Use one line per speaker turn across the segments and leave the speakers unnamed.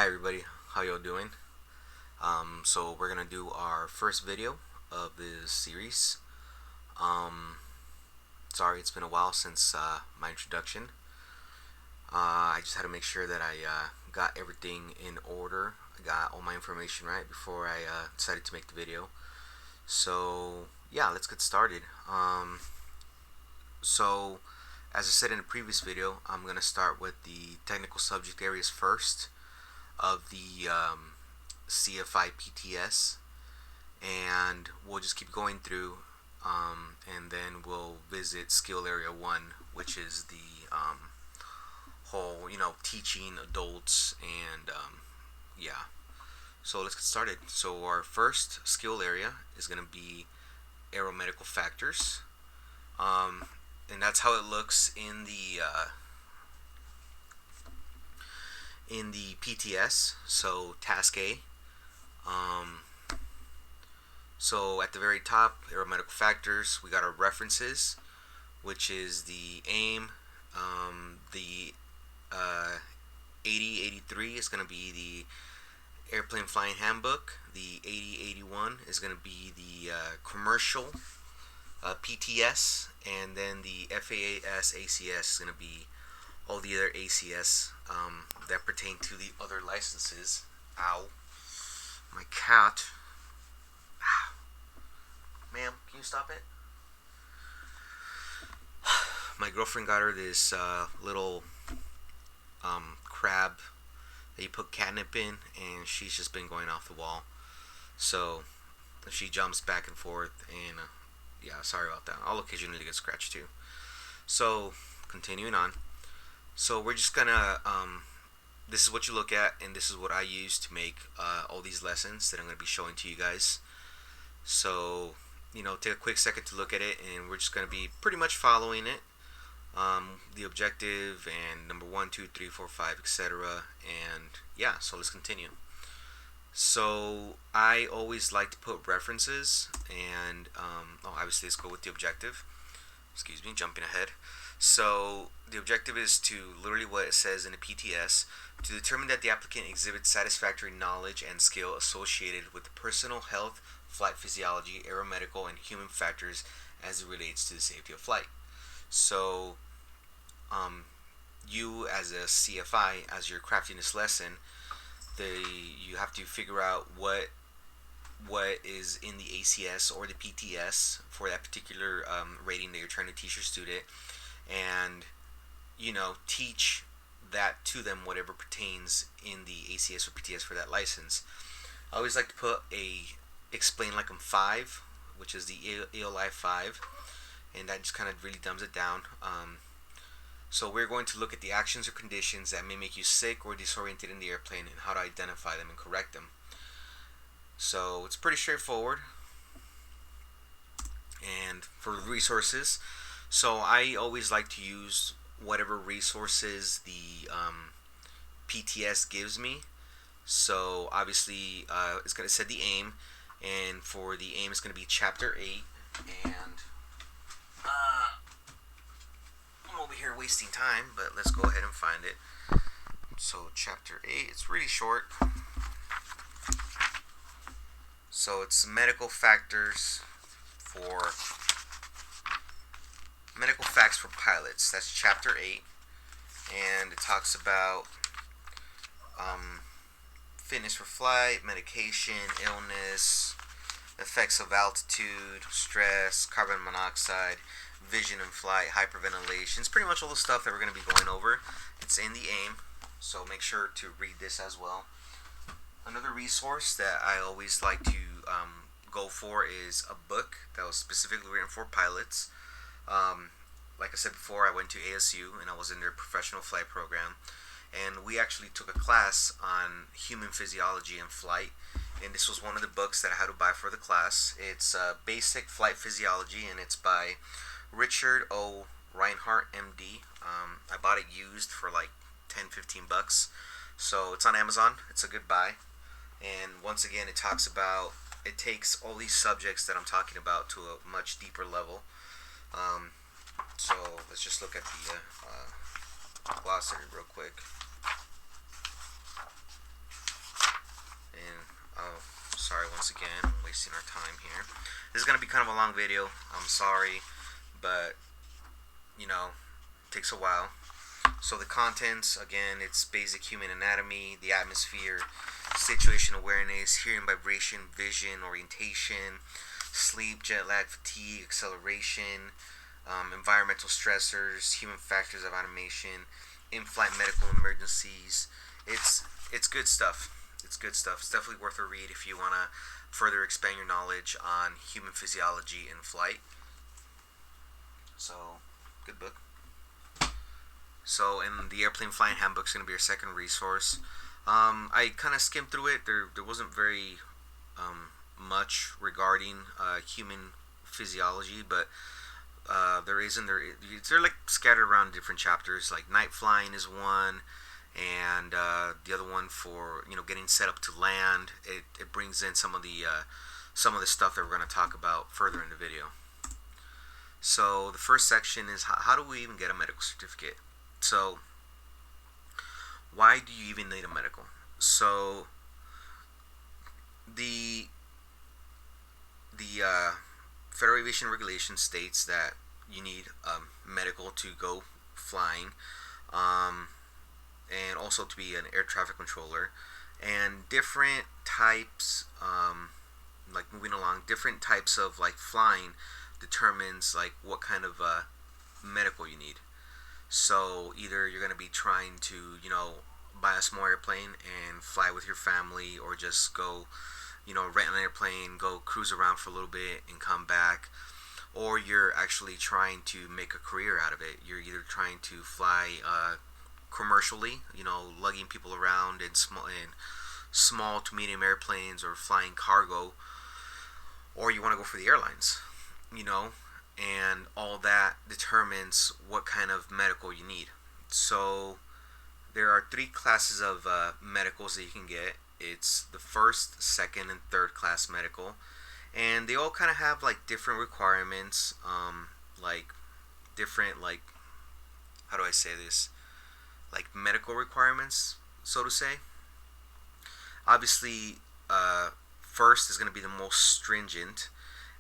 Hi everybody, how y'all doing? So we're gonna do our first video of this series. Um, Sorry it's been a while since my introduction. I just had to make sure that I got everything in order. I got all my information right before I decided to make the video. So yeah, let's get started. So as I said in the previous video, I'm gonna start with the technical subject areas first of the CFI PTS, and we'll just keep going through, and then we'll visit skill area 1, which is the whole, teaching adults, and yeah. So let's get started. So our first skill area is going to be aeromedical factors, and that's how it looks in the PTS. So task A. Um, so at the very top, aeromedical factors, we got our references, which is the AIM. The 8083 is going to be the airplane flying handbook. The 8081 is going to be the commercial PTS, and then the FAAS ACS is going to be all the other ACS that pertain to the other licenses. Ow, my cat. Ma'am, can you stop it? My girlfriend got her this little crab that you put catnip in, and she's just been going off the wall. So she jumps back and forth, and yeah, sorry about that. I'll occasionally get scratched too. So continuing on. So we're just gonna this is what you look at, and this is what I use to make all these lessons that I'm going to be showing to you guys. So take a quick second to look at it, and we're just going to be pretty much following it. The objective and number 1, 2, 3, 4, 5, etc. And yeah, so let's continue. So I always like to put references, and obviously let's go with the objective. Excuse me, jumping ahead. So the objective is to literally what it says in the PTS, to determine that the applicant exhibits satisfactory knowledge and skill associated with the personal health, flight physiology, aeromedical, and human factors as it relates to the safety of flight. So you as a CFI, as you're crafting this lesson, you have to figure out what is in the ACS or the PTS for that particular rating that you're trying to teach your student, and teach that to them, whatever pertains in the ACS or PTS for that license. I always like to put explain like I'm 5, which is the ELI 5, and that just kind of really dumbs it down. So we're going to look at the actions or conditions that may make you sick or disoriented in the airplane, and how to identify them and correct them. So it's pretty straightforward. And for resources, so I always like to use whatever resources the PTS gives me. So obviously it's going to say the AIM, and for the AIM it's going to be chapter 8, and I'm over here wasting time, but let's go ahead and find it. So chapter 8, it's really short. So it's medical facts for pilots. That's chapter 8, and it talks about fitness for flight, medication, illness, effects of altitude, stress, carbon monoxide, vision in flight, hyperventilation. It's pretty much all the stuff that we're going to be going over. It's in the AIM, so make sure to read this as well. Another resource that I always like to go for is a book that was specifically written for pilots. Like I said before, I went to ASU, and I was in their professional flight program, and we actually took a class on human physiology and flight, and this was one of the books that I had to buy for the class. It's Basic Flight Physiology, and it's by Richard O. Reinhardt, MD. I bought it used for like $10-15, so it's on Amazon. It's a good buy. And once again, it takes all these subjects that I'm talking about to a much deeper level. So let's just look at the glossary real quick. sorry once again. I'm wasting our time here. This is gonna be kind of a long video. I'm sorry, but you know, it takes a while. So the contents, again, it's basic human anatomy, the atmosphere, situation awareness, hearing, vibration, vision, orientation, sleep, jet lag, fatigue, acceleration, environmental stressors, human factors of automation, in-flight medical emergencies. It's good stuff. It's good stuff. It's definitely worth a read if you want to further expand your knowledge on human physiology in flight. So, good book. So, and the Airplane Flying Handbook is going to be your second resource. I kind of skimmed through it. There wasn't very much regarding human physiology, but they're like scattered around different chapters. Like night flying is one, and the other one for getting set up to land. It brings in some of the stuff that we're going to talk about further in the video. So the first section is how do we even get a medical certificate? So why do you even need a medical? So the Federal Aviation Regulation states that you need medical to go flying, and also to be an air traffic controller, and different types, like moving along, different types of like flying determines like what kind of medical you need. So either you're going to be trying to buy a small airplane and fly with your family, or just go rent an airplane, go cruise around for a little bit and come back, or you're actually trying to make a career out of it. You're either trying to fly commercially, lugging people around in small to medium airplanes, or flying cargo, or you want to go for the airlines, and all that determines what kind of medical you need. So there are three classes of medicals that you can get. It's the first, second, and third class medical, and they all kind of have like different requirements, like different, like, how do I say this, like medical requirements, so to say. Obviously, first is going to be the most stringent,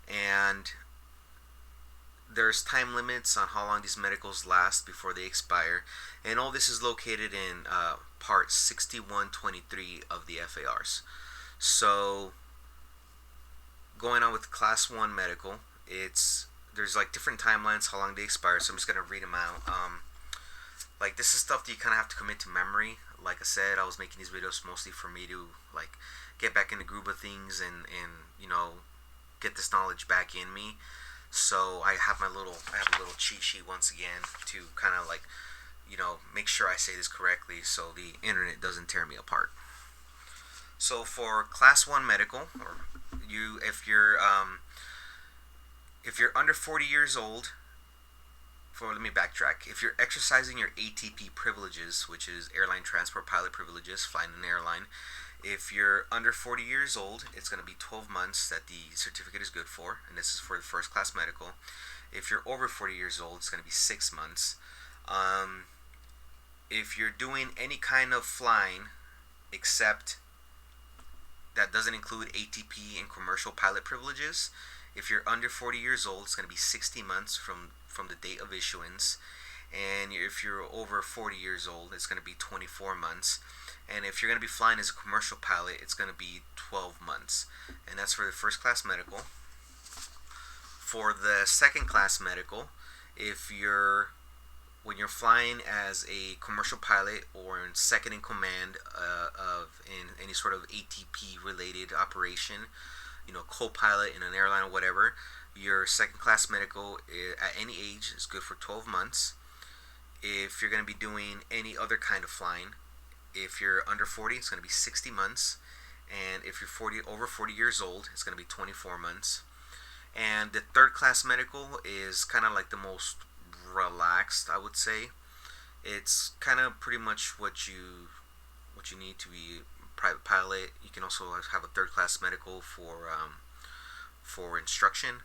and there's time limits on how long these medicals last before they expire, and all this is located in part 6123 of the FARs. So going on with class 1 medical, there's like different timelines how long they expire, so I'm just going to read them out. Like, this is stuff that you kind of have to commit to memory. Like I said, I was making these videos mostly for me to like get back in the groove of things, and get this knowledge back in me. So I have a little cheat sheet once again to kind of like make sure I say this correctly, so the internet doesn't tear me apart. So for class 1 medical, or if you're under 40 years old, let me backtrack. If you're exercising your ATP privileges, which is airline transport pilot privileges, flying an airline, if you're under 40 years old, it's going to be 12 months that the certificate is good for, and this is for the first class medical. If you're over 40 years old, it's going to be 6 months. If you're doing any kind of flying, except that doesn't include ATP and commercial pilot privileges, if you're under 40 years old, it's going to be 60 months from the date of issuance. And if you're over 40 years old, it's going to be 24 months. And if you're going to be flying as a commercial pilot, it's going to be 12 months. And that's for the first class medical. For the second class medical, when you're flying as a commercial pilot or in second in command in any sort of ATP related operation, co-pilot in an airline or whatever, your second class medical at any age is good for 12 months. If you're going to be doing any other kind of flying, if you're under 40, it's going to be 60 months. And if you're over 40 years old, it's going to be 24 months. And the third class medical is kind of like the most relaxed, I would say. It's kind of pretty much what you need to be a private pilot. You can also have a third class medical for instruction.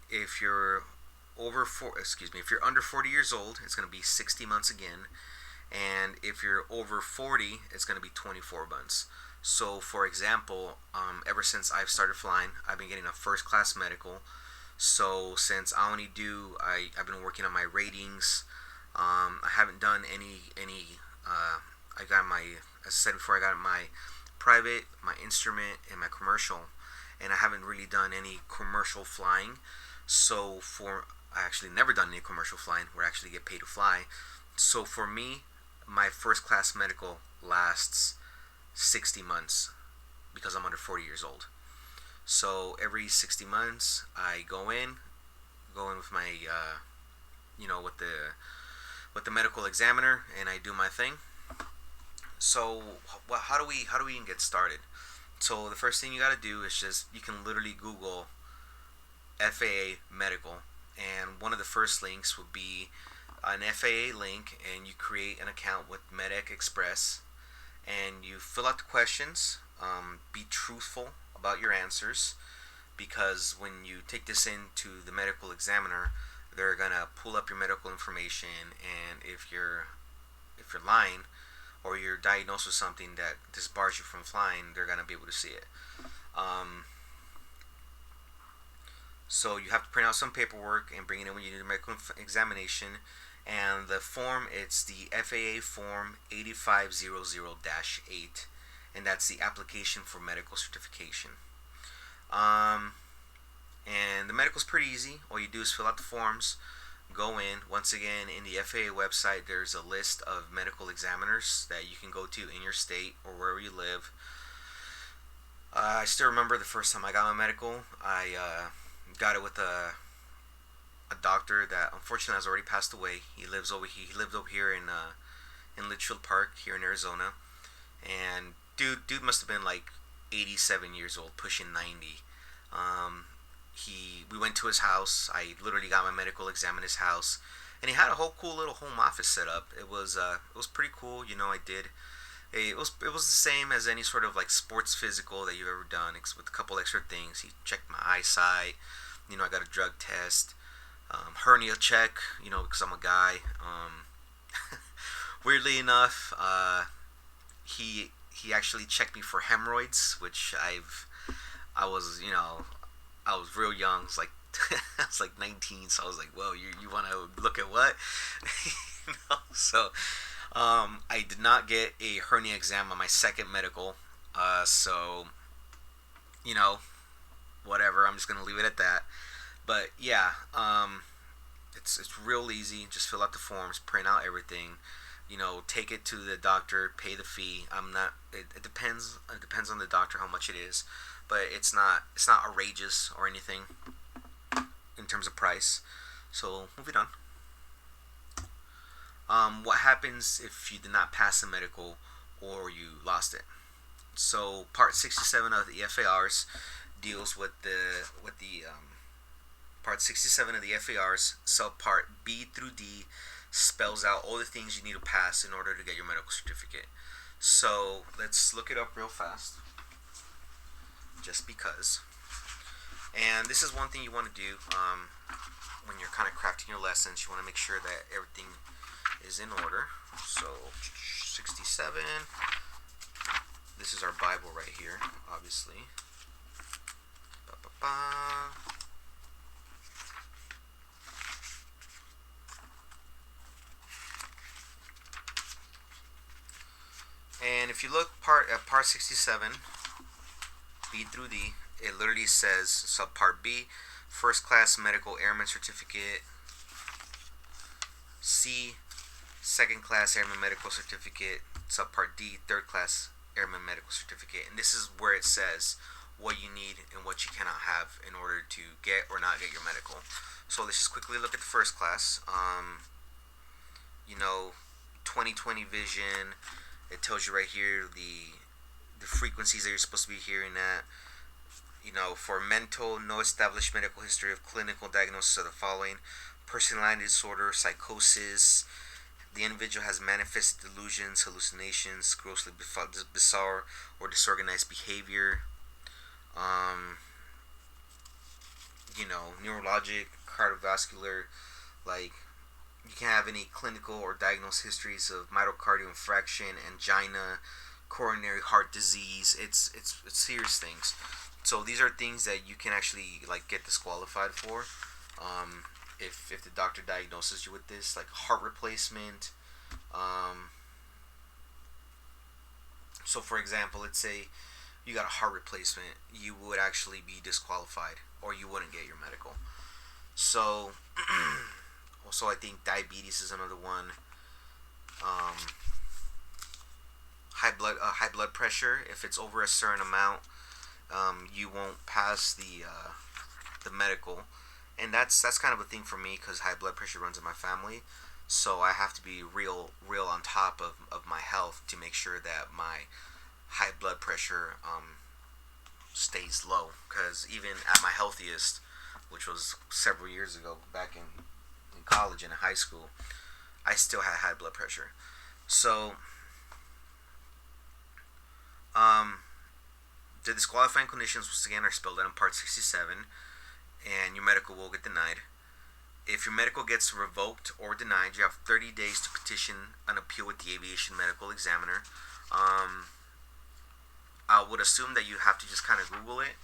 If you're if you're under 40 years old, it's going to be 60 months again. And if you're over 40, it's going to be 24 months. So, for example, ever since I've started flying, I've been getting a first class medical. So, since I've been working on my ratings. I haven't done any. I got my, as I said before, I got my private, my instrument, and my commercial, and I haven't really done any commercial flying. So I actually never done any commercial flying where I actually get paid to fly. So for me, my first class medical lasts 60 months because I'm under 40 years old. So every 60 months, I go in with my, with the medical examiner, and I do my thing. So, how do we even get started? So the first thing you got to do is just you can literally Google FAA medical, and one of the first links would be an FAA link, and you create an account with MedEx Express, and you fill out the questions. Be truthful about your answers, because when you take this into the medical examiner, they're gonna pull up your medical information, and if you're lying or you're diagnosed with something that disbars you from flying, they're gonna be able to see it. Um, so you have to print out some paperwork and bring it in when you do the medical examination. And the form, it's the FAA form 8500-8, and that's the application for medical certification. Um, and the medical's pretty easy. All you do is fill out the forms, go in. Once again, in the FAA website, there's a list of medical examiners that you can go to in your state or wherever you live. I still remember the first time I got my medical. I got it with a doctor that unfortunately has already passed away. He lived over here in Litchfield Park here in Arizona, and dude must have been like 87 years old, pushing 90. Um, we went to his house. I literally got my medical exam in his house, and he had a whole cool little home office set up. It was pretty cool. I did. It was the same as any sort of like sports physical that you've ever done, with a couple extra things. He checked my eyesight. I got a drug test, hernia check. Because I'm a guy. Weirdly enough, he actually checked me for hemorrhoids, which I was I was real young. It's like I was like 19, so I was like, "Whoa, you want to look at what?" So I did not get a hernia exam on my second medical. So you know, whatever. I'm just gonna leave it at that. But yeah, it's real easy. Just fill out the forms, print out everything. Take it to the doctor, pay the fee. I'm not. It depends. It depends on the doctor how much it is, but it's not outrageous or anything in terms of price. So moving on. What happens if you did not pass the medical or you lost it? So Part 67 of the FARs deals with the Part 67 of the FARs, subpart B through D, spells out all the things you need to pass in order to get your medical certificate. So let's look it up real fast, just because. And this is one thing you want to do when you're kind of crafting your lessons. You want to make sure that everything is in order. So 67. This is our Bible right here, obviously. Ba-ba-ba. And if you look at part 67, B through D, it literally says subpart B, first class medical airman certificate. C, second class airman medical certificate. Subpart D, third class airman medical certificate. And this is where it says what you need and what you cannot have in order to get or not get your medical. So let's just quickly look at the first class. 20/20 vision. It tells you right here the frequencies that you're supposed to be hearing at. For mental, no established medical history of clinical diagnosis of the following: personality disorder, psychosis. The individual has manifested delusions, hallucinations, grossly bizarre or disorganized behavior. Um, Neurologic, cardiovascular, like you can have any clinical or diagnosed histories of myocardial infarction, angina, coronary heart disease. It's serious things. So these are things that you can actually like get disqualified for. Um, if the doctor diagnoses you with this, like heart replacement. Um, so for example, let's say you got a heart replacement, you would actually be disqualified, or you wouldn't get your medical. So also I think diabetes is another one. Um, high blood pressure. If it's over a certain amount, you won't pass the medical, and that's kind of a thing for me because high blood pressure runs in my family. So I have to be real on top of my health to make sure that my high blood pressure stays low. Because even at my healthiest, which was several years ago, back in college and in high school, I still had high blood pressure. So um, the disqualifying conditions once again are spelled out in Part 67, and your medical will get denied. If your medical gets revoked or denied, you have 30 days to petition an appeal with the aviation medical examiner. Um, I would assume that you have to just kind of Google it.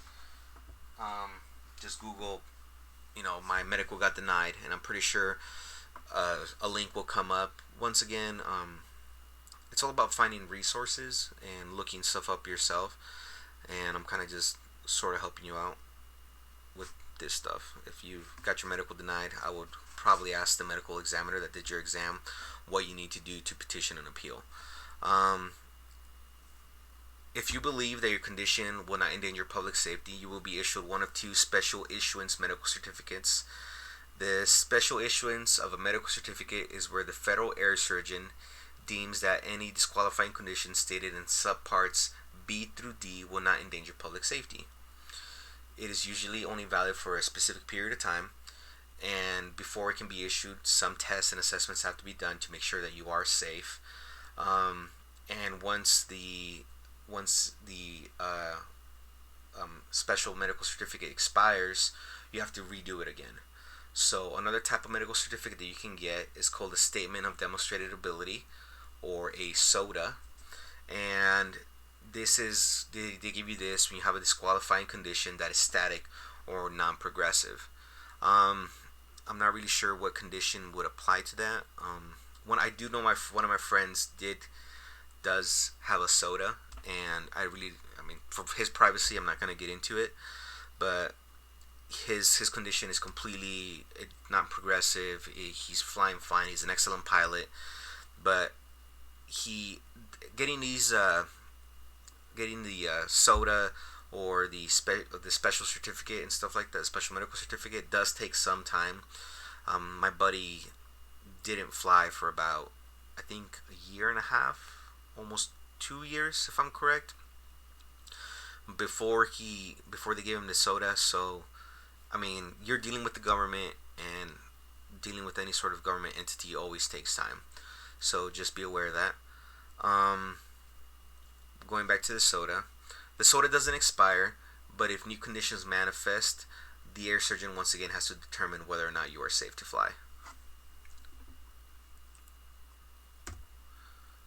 Just Google, my medical got denied, and I'm pretty sure a link will come up. Once again, it's all about finding resources and looking stuff up yourself, and I'm kind of just sort of helping you out with this stuff. If you've got your medical denied, I would probably ask the medical examiner that did your exam what you need to do to petition an appeal. Um, if you believe that your condition will not endanger public safety, you will be issued one of two special issuance medical certificates. The special issuance of a medical certificate is where the federal air surgeon deems that any disqualifying condition stated in subparts B through D will not endanger public safety. It is usually only valid for a specific period of time, and before it can be issued, some tests and assessments have to be done to make sure that you are safe. And once the special medical certificate expires, you have to redo it again. So another type of medical certificate that you can get is called a Statement of Demonstrated Ability, or a SOTA, and they give you this when you have a disqualifying condition that is static or non-progressive. I'm not really sure what condition would apply to that. When I do know one of my friends does have a SOTA, and I mean, for his privacy, I'm not gonna get into it, but his condition is completely not progressive. He's flying fine. He's an excellent pilot, but he getting these getting the SOTA or the special certificate and stuff like that, special medical certificate, does take some time. My buddy didn't fly for about, I think, a year and a half, almost 2 years, if I'm correct, before they gave him the SOTA. So, I mean, you're dealing with the government, and dealing with any sort of government entity always takes time. So just be aware of that. Going back to the SOTA doesn't expire, but if new conditions manifest, the air surgeon once again has to determine whether or not you are safe to fly.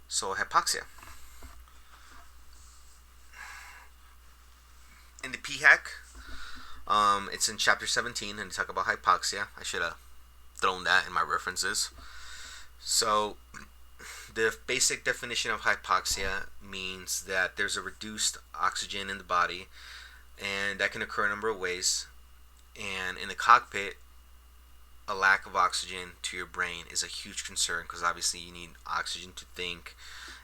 So hypoxia. In the PHAC, it's in chapter 17, and they talk about hypoxia. I should have thrown that in my references. So the basic definition of hypoxia means that there's a reduced oxygen in the body, and that can occur a number of ways. And in the cockpit, a lack of oxygen to your brain is a huge concern, because obviously you need oxygen to think,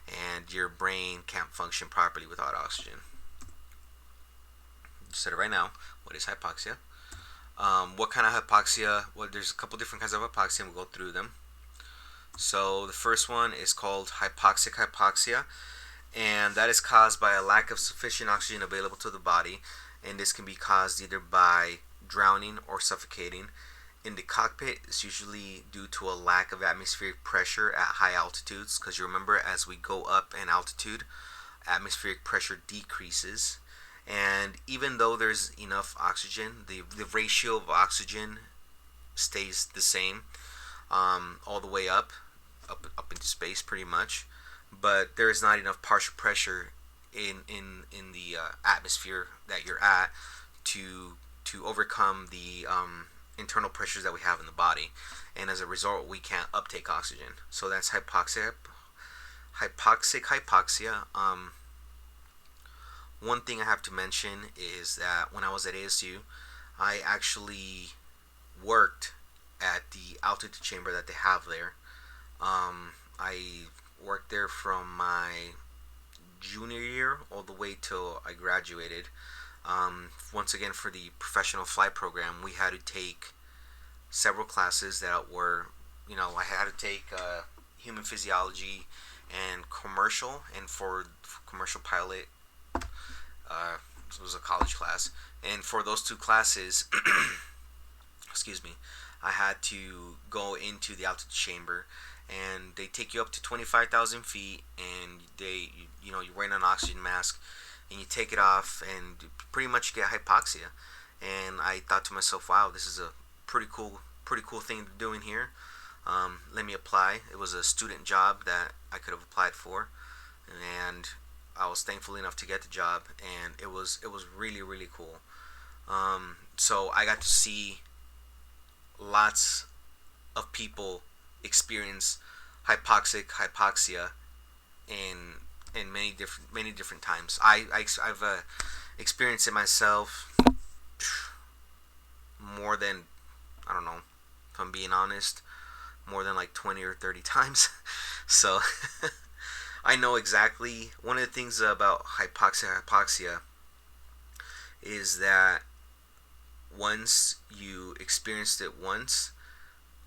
and your brain can't function properly without oxygen. I said it right now. What is hypoxia? What kind of hypoxia? Well, there's a couple different kinds of hypoxia, and we'll go through them. So the first one is called hypoxic hypoxia, and that is caused by a lack of sufficient oxygen available to the body, and this can be caused either by drowning or suffocating. In the cockpit, it's usually due to a lack of atmospheric pressure at high altitudes, because you remember, as we go up in altitude, atmospheric pressure decreases, and even though there's enough oxygen, the ratio of oxygen stays the same all the way up into space pretty much, but there is not enough partial pressure in the atmosphere that you're at to overcome the internal pressures that we have in the body, and as a result, we can't uptake oxygen. So that's hypoxic hypoxia. One thing I have to mention is that when I was at ASU, I actually worked at the altitude chamber that they have there. I worked there from my junior year all the way till I graduated. Once again, for the professional flight program, we had to take several classes that were, I had to take human physiology and commercial, and for commercial pilot, it was a college class. And for those two classes, excuse me, I had to go into the altitude chamber, and they take you up to 25,000 feet, and you're wearing an oxygen mask, and you take it off, and pretty much get hypoxia. And I thought to myself, wow, this is a pretty cool thing to do in here. Let me apply. It was a student job that I could have applied for, and I was thankful enough to get the job, and it was really really cool. So I got to see lots of people experience hypoxia in many different times. I've experienced it myself more than, I don't know, if I'm being honest, more than like 20 or 30 times. So I know exactly. One of the things about hypoxia is that once you experienced it once,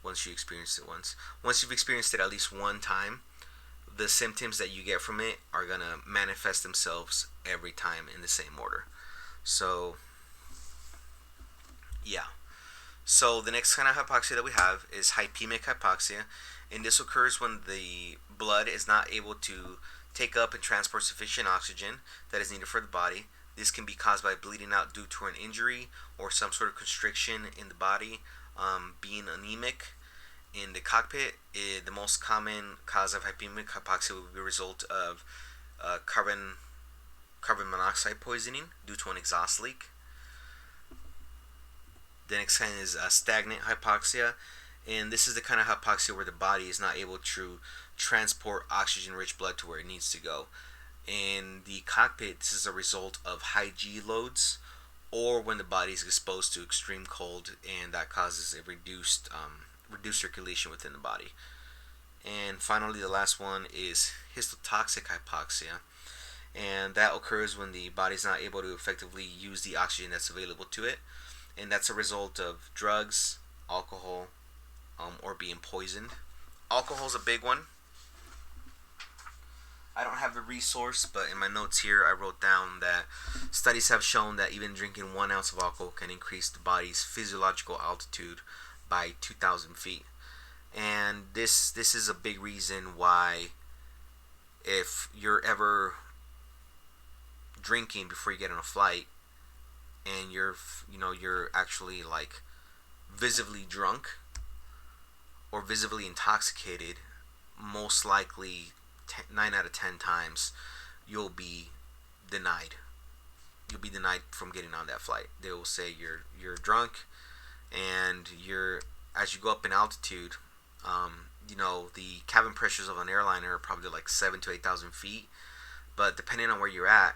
once you experienced it once, once you've experienced it at least one time, the symptoms that you get from it are gonna manifest themselves every time in the same order. So yeah. So the next kind of hypoxia that we have is hypemic hypoxia, and this occurs when the blood is not able to take up and transport sufficient oxygen that is needed for the body. This can be caused by bleeding out due to an injury or some sort of constriction in the body. Being anemic in the cockpit, the most common cause of hypemic hypoxia would be a result of carbon monoxide poisoning due to an exhaust leak. The next kind is stagnant hypoxia, and this is the kind of hypoxia where the body is not able to transport oxygen-rich blood to where it needs to go. In the cockpit, this is a result of high G loads, or when the body is exposed to extreme cold, and that causes a reduced circulation within the body. And finally, the last one is histotoxic hypoxia, and that occurs when the body is not able to effectively use the oxygen that's available to it, and that's a result of drugs, alcohol, or being poisoned. Alcohol is a big one. I don't have the resource, but in my notes here I wrote down that studies have shown that even drinking 1 ounce of alcohol can increase the body's physiological altitude by 2,000 feet. And this is a big reason why, if you're ever drinking before you get on a flight, and you're actually like visibly drunk or visibly intoxicated, most likely 9 out of 10 times you'll be denied. You'll be denied from getting on that flight. They will say you're drunk, and as you go up in altitude, the cabin pressures of an airliner are probably like 7 to 8,000 feet, but depending on where you're at,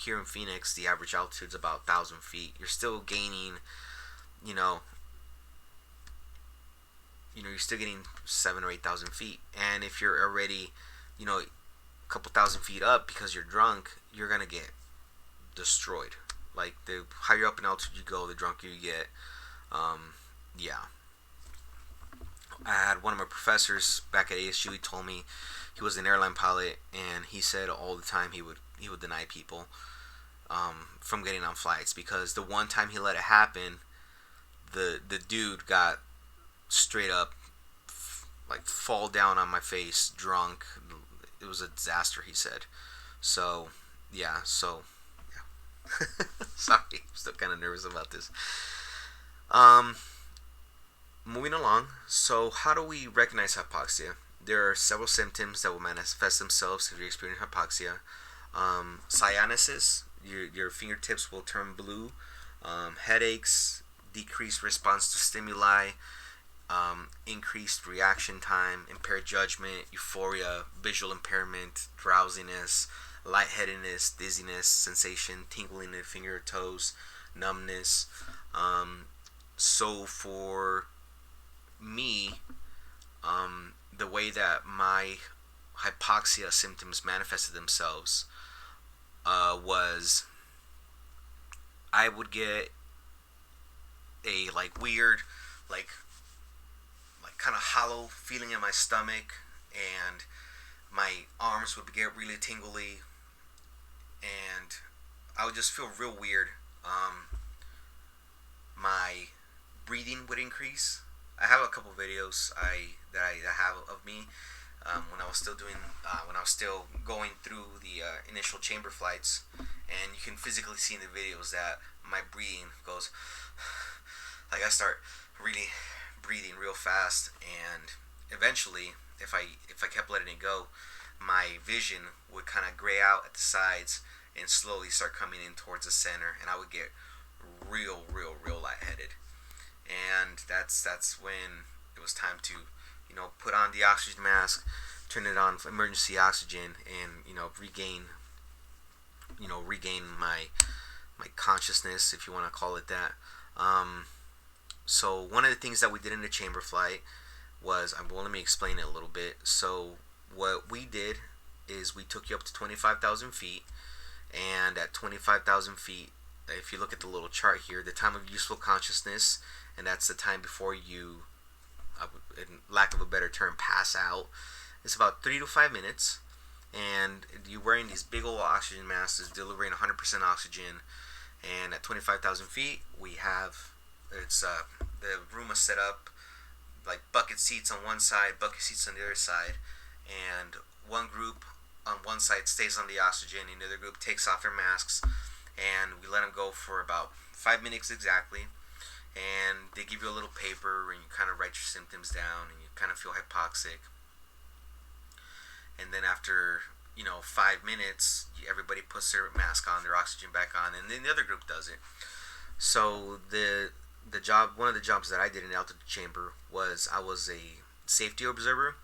here in Phoenix, the average altitude is about 1,000 feet. You're still gaining, you're still getting 7 or 8,000 feet. And if you're already, a couple thousand feet up because you're drunk, you're gonna get destroyed. Like, the higher up in altitude you go, the drunker you get. Yeah. I had one of my professors back at ASU. He told me he was an airline pilot, and he said all the time he would deny people from getting on flights, because the one time he let it happen, the dude got straight up like fall down on my face drunk. It was a disaster, he said. So yeah. Sorry, I'm still kind of nervous about this. Moving along. So how do we recognize hypoxia? There are several symptoms that will manifest themselves if you're experiencing hypoxia. cyanosis, your fingertips will turn blue. Headaches, decreased response to stimuli, increased reaction time, impaired judgment, euphoria, visual impairment, drowsiness, lightheadedness, dizziness, sensation, tingling in the finger toes, numbness. So for me, the way that my hypoxia symptoms manifested themselves was I would get a weird, like kind of hollow feeling in my stomach, and my arms would get really tingly, and I would just feel real weird. My breathing would increase. I have a couple videos that I have of me when I was still doing when I was still going through the initial chamber flights, and you can physically see in the videos that my breathing goes like I start really breathing real fast, and eventually, if I kept letting it go, my vision would kind of gray out at the sides and slowly start coming in towards the center, and I would get real lightheaded. And that's when it was time to, put on the oxygen mask, turn it on for emergency oxygen, and regain my consciousness, if you want to call it that. So one of the things that we did in the chamber flight was, well, let me explain it a little bit. So what we did is we took you up to 25,000 feet, and at 25,000 feet, if you look at the little chart here, the time of useful consciousness, and that's the time before you, in lack of a better term, pass out, it's about 3 to 5 minutes, and you're wearing these big old oxygen masks delivering 100% oxygen. And at 25,000 feet, we have the room is set up like bucket seats on one side, bucket seats on the other side, and one group on one side stays on the oxygen, and the other group takes off their masks, and we let them go for about 5 minutes exactly. And they give you a little paper, and you kind of write your symptoms down, and you kind of feel hypoxic. And then after 5 minutes, everybody puts their mask on, their oxygen back on, and then the other group does it. So one of the jobs that I did in the altitude chamber was I was a safety observer.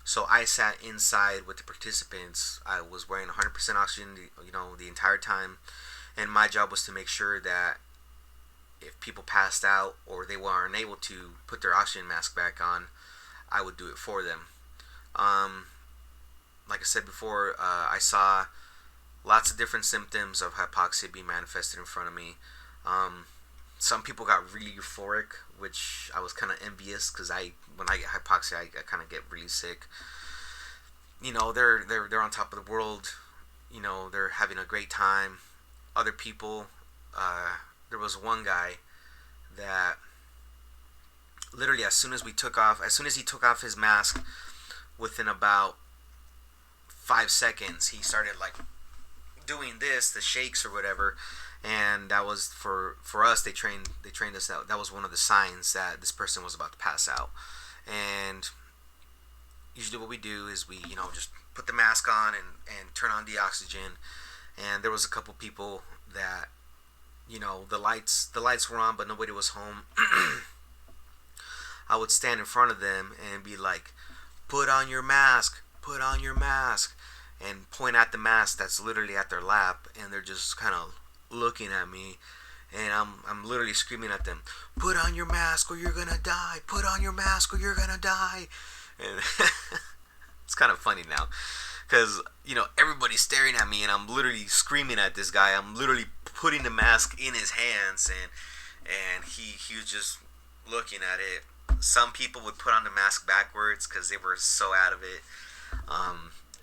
So I sat inside with the participants. I was wearing 100% oxygen, the entire time, and my job was to make sure that if people passed out or they weren't able to put their oxygen mask back on, I would do it for them. Like I said before, I saw lots of different symptoms of hypoxia being manifested in front of me. Some people got really euphoric, which I was kind of envious, because when I get hypoxia, I kind of get really sick. They're on top of the world. They're having a great time. Other people, there was one guy that literally as soon as he took off his mask, within about 5 seconds, he started doing the shakes or whatever, and that was for us. They trained us that was one of the signs that this person was about to pass out. And usually what we do is we just put the mask on and turn on the oxygen. And there was a couple people that the lights were on, but nobody was home. I would stand in front of them and be like, put on your mask, and point at the mask that's literally at their lap, and they're just kind of looking at me, and I'm literally screaming at them, put on your mask or you're gonna die, put on your mask or you're gonna die. And it's kind of funny now, because everybody's staring at me, and I'm literally screaming at this guy. I'm literally putting the mask in his hands, and he was just looking at it. Some people would put on the mask backwards because they were so out of it.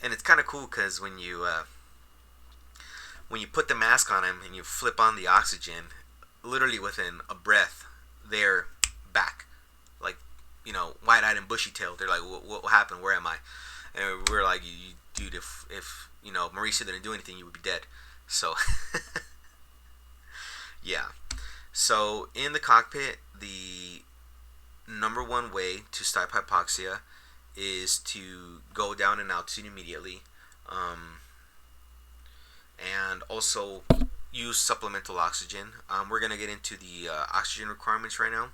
And it's kind of cool because when you put the mask on him and you flip on the oxygen, literally within a breath, they're back, wide-eyed and bushy-tailed. They're like, what happened? Where am I? And we're like, dude, if Mauricio didn't do anything, you would be dead. So yeah. So in the cockpit, the number one way to stop hypoxia is to go down in altitude immediately. and also use supplemental oxygen. We're gonna get into the oxygen requirements right now.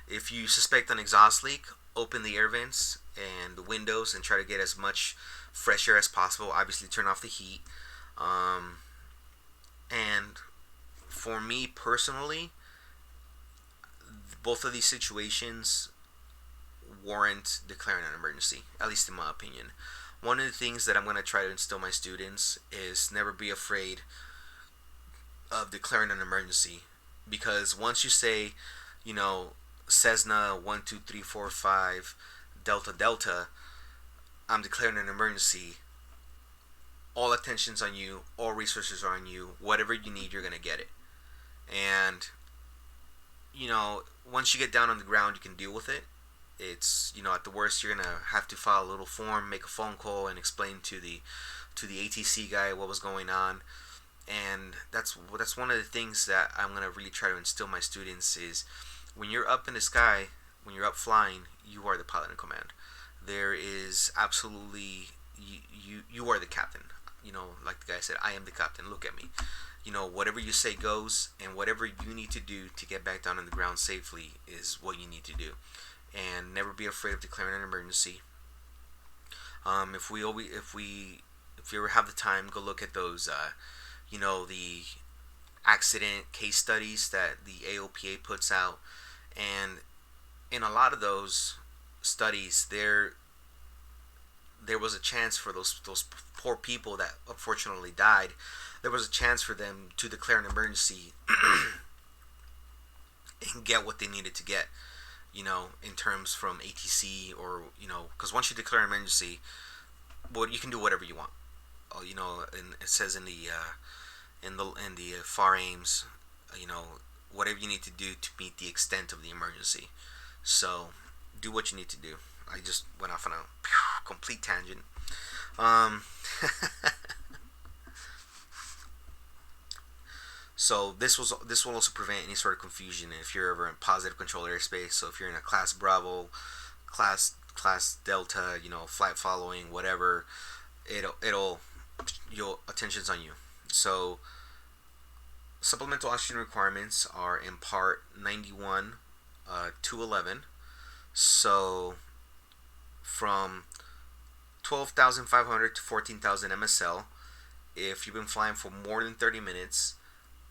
If you suspect an exhaust leak, open the air vents and the windows and try to get as much fresh air as possible. Obviously, turn off the heat. Um, and for me personally, both of these situations warrant declaring an emergency, at least in my opinion. One of the things that I'm going to try to instill my students is never be afraid of declaring an emergency, because once you say, you know, Cessna 12345 Delta Delta, I'm declaring an emergency, all attention's on you, all resources are on you, whatever you need, you're going to get it. And, once you get down on the ground, you can deal with it. It's, at the worst, you're going to have to file a little form, make a phone call, and explain to the ATC guy what was going on. And that's one of the things that I'm going to really try to instill my students is, when you're up in the sky, when you're up flying, you are the pilot in command. There is absolutely, you are the captain. Like the guy said, I am the captain, look at me. Whatever you say goes, and whatever you need to do to get back down on the ground safely is what you need to do. And never be afraid of declaring an emergency. If you ever have the time, go look at those the accident case studies that the AOPA puts out. And in a lot of those studies, there was a chance for those poor people that unfortunately died. There was a chance for them to declare an emergency and get what they needed to get. In terms from ATC, or because once you declare an emergency, well, you can do whatever you want. And it says in the FAR aims, whatever you need to do to meet the extent of the emergency. So do what you need to do. I just went off on a complete tangent. Um, so this will also prevent any sort of confusion if you're ever in positive control airspace. So if you're in a class Bravo, class Delta, flight following, whatever, it'll your attention's on you. So supplemental oxygen requirements are in part 91 to 11. So from 12,500 to 14,000 MSL, if you've been flying for more than 30 minutes,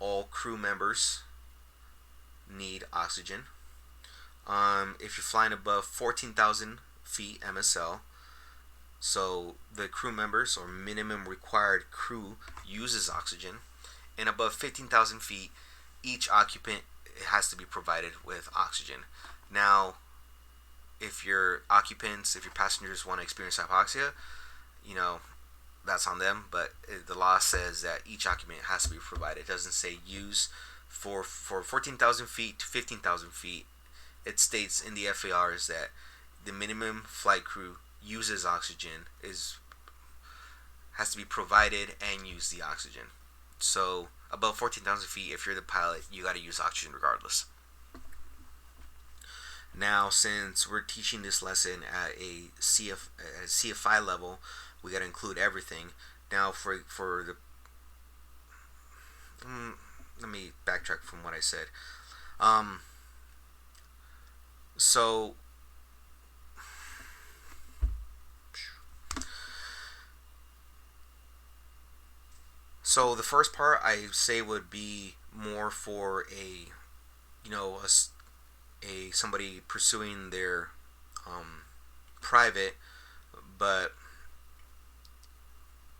all crew members need oxygen. If you're flying above 14,000 feet MSL, so the crew members or minimum required crew uses oxygen. And above 15,000 feet, each occupant has to be provided with oxygen. Now, if your passengers want to experience hypoxia, that's on them. But the law says that each occupant has to be provided. It doesn't say use for 14,000 feet to 15,000 feet. It states in the FARs that the minimum flight crew uses oxygen has to be provided and use the oxygen. So above 14,000 feet, if you're the pilot, you got to use oxygen regardless. Now, since we're teaching this lesson at a CFI level, we got to include everything. Now, for the let me backtrack from what I said. So So the first part I say would be more for a somebody pursuing their private, but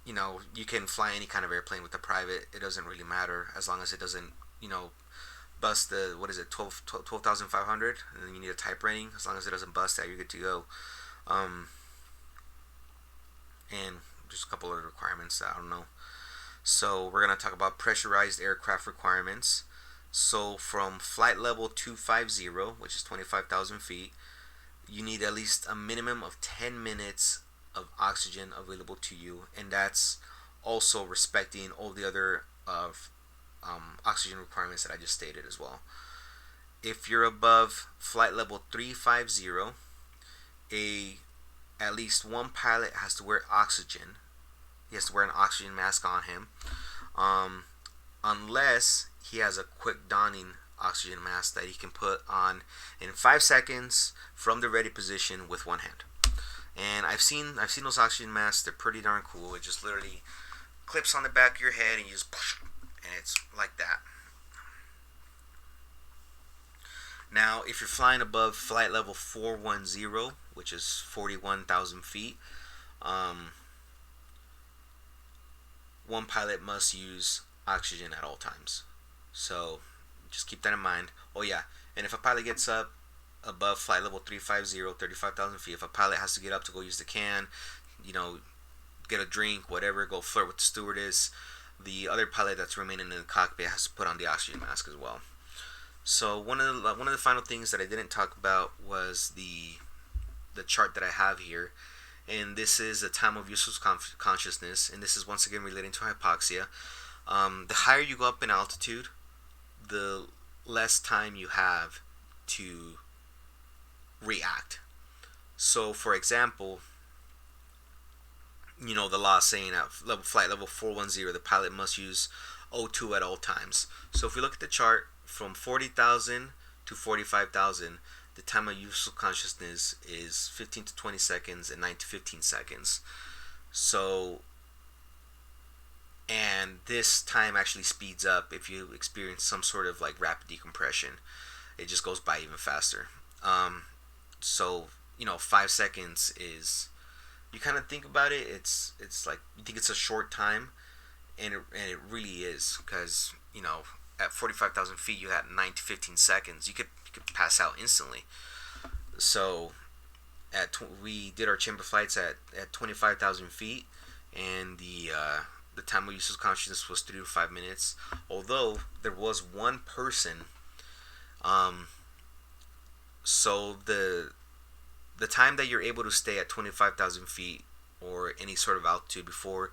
you can fly any kind of airplane with a private. It doesn't really matter as long as it doesn't bust the, what is it, 12,500, and then you need a type rating. As long as it doesn't bust that, you're good to go. And just a couple of requirements that I don't know. So we're going to talk about pressurized aircraft requirements. So from flight level 250, which is 25,000 feet, you need at least a minimum of 10 minutes of oxygen available to you, and that's also respecting all the other oxygen requirements that I just stated as well. If you're above flight level 350, at least one pilot has to wear oxygen He has to wear an oxygen mask on him, um, unless he has a quick donning oxygen mask that he can put on in 5 seconds from the ready position with one hand. And I've seen those oxygen masks. They're pretty darn cool. It just literally clips on the back of your head and you just and it's like that. Now, if you're flying above flight level 410, which is 41,000 feet, um, one pilot must use oxygen at all times. So just keep that in mind. Oh yeah, and if a pilot gets up above flight level 350, 35,000 feet, if a pilot has to get up to go use the can, you know, get a drink, whatever, go flirt with the stewardess, the other pilot that's remaining in the cockpit has to put on the oxygen mask as well. So one of the final things that I didn't talk about was the chart that I have here, and this is the time of useless consciousness, and this is once again relating to hypoxia. The higher you go up in altitude, the less time you have to react. So, for example, the law is saying at flight level 410, the pilot must use O2 at all times. So, if we look at the chart from 40,000 to 45,000, the time of useful consciousness is 15 to 20 seconds and 9 to 15 seconds. So, and this time actually speeds up if you experience some sort of like rapid decompression. It just goes by even faster. So 5 seconds is, you kind of think about it, it's like you think it's a short time, and it really is, because at 45,000 feet you had 9 to 15 seconds. You could pass out instantly. So we did our chamber flights at 25,000 feet, and the time of use of consciousness was 3 to 5 minutes. Although there was one person, so the time that you're able to stay at 25,000 feet or any sort of altitude before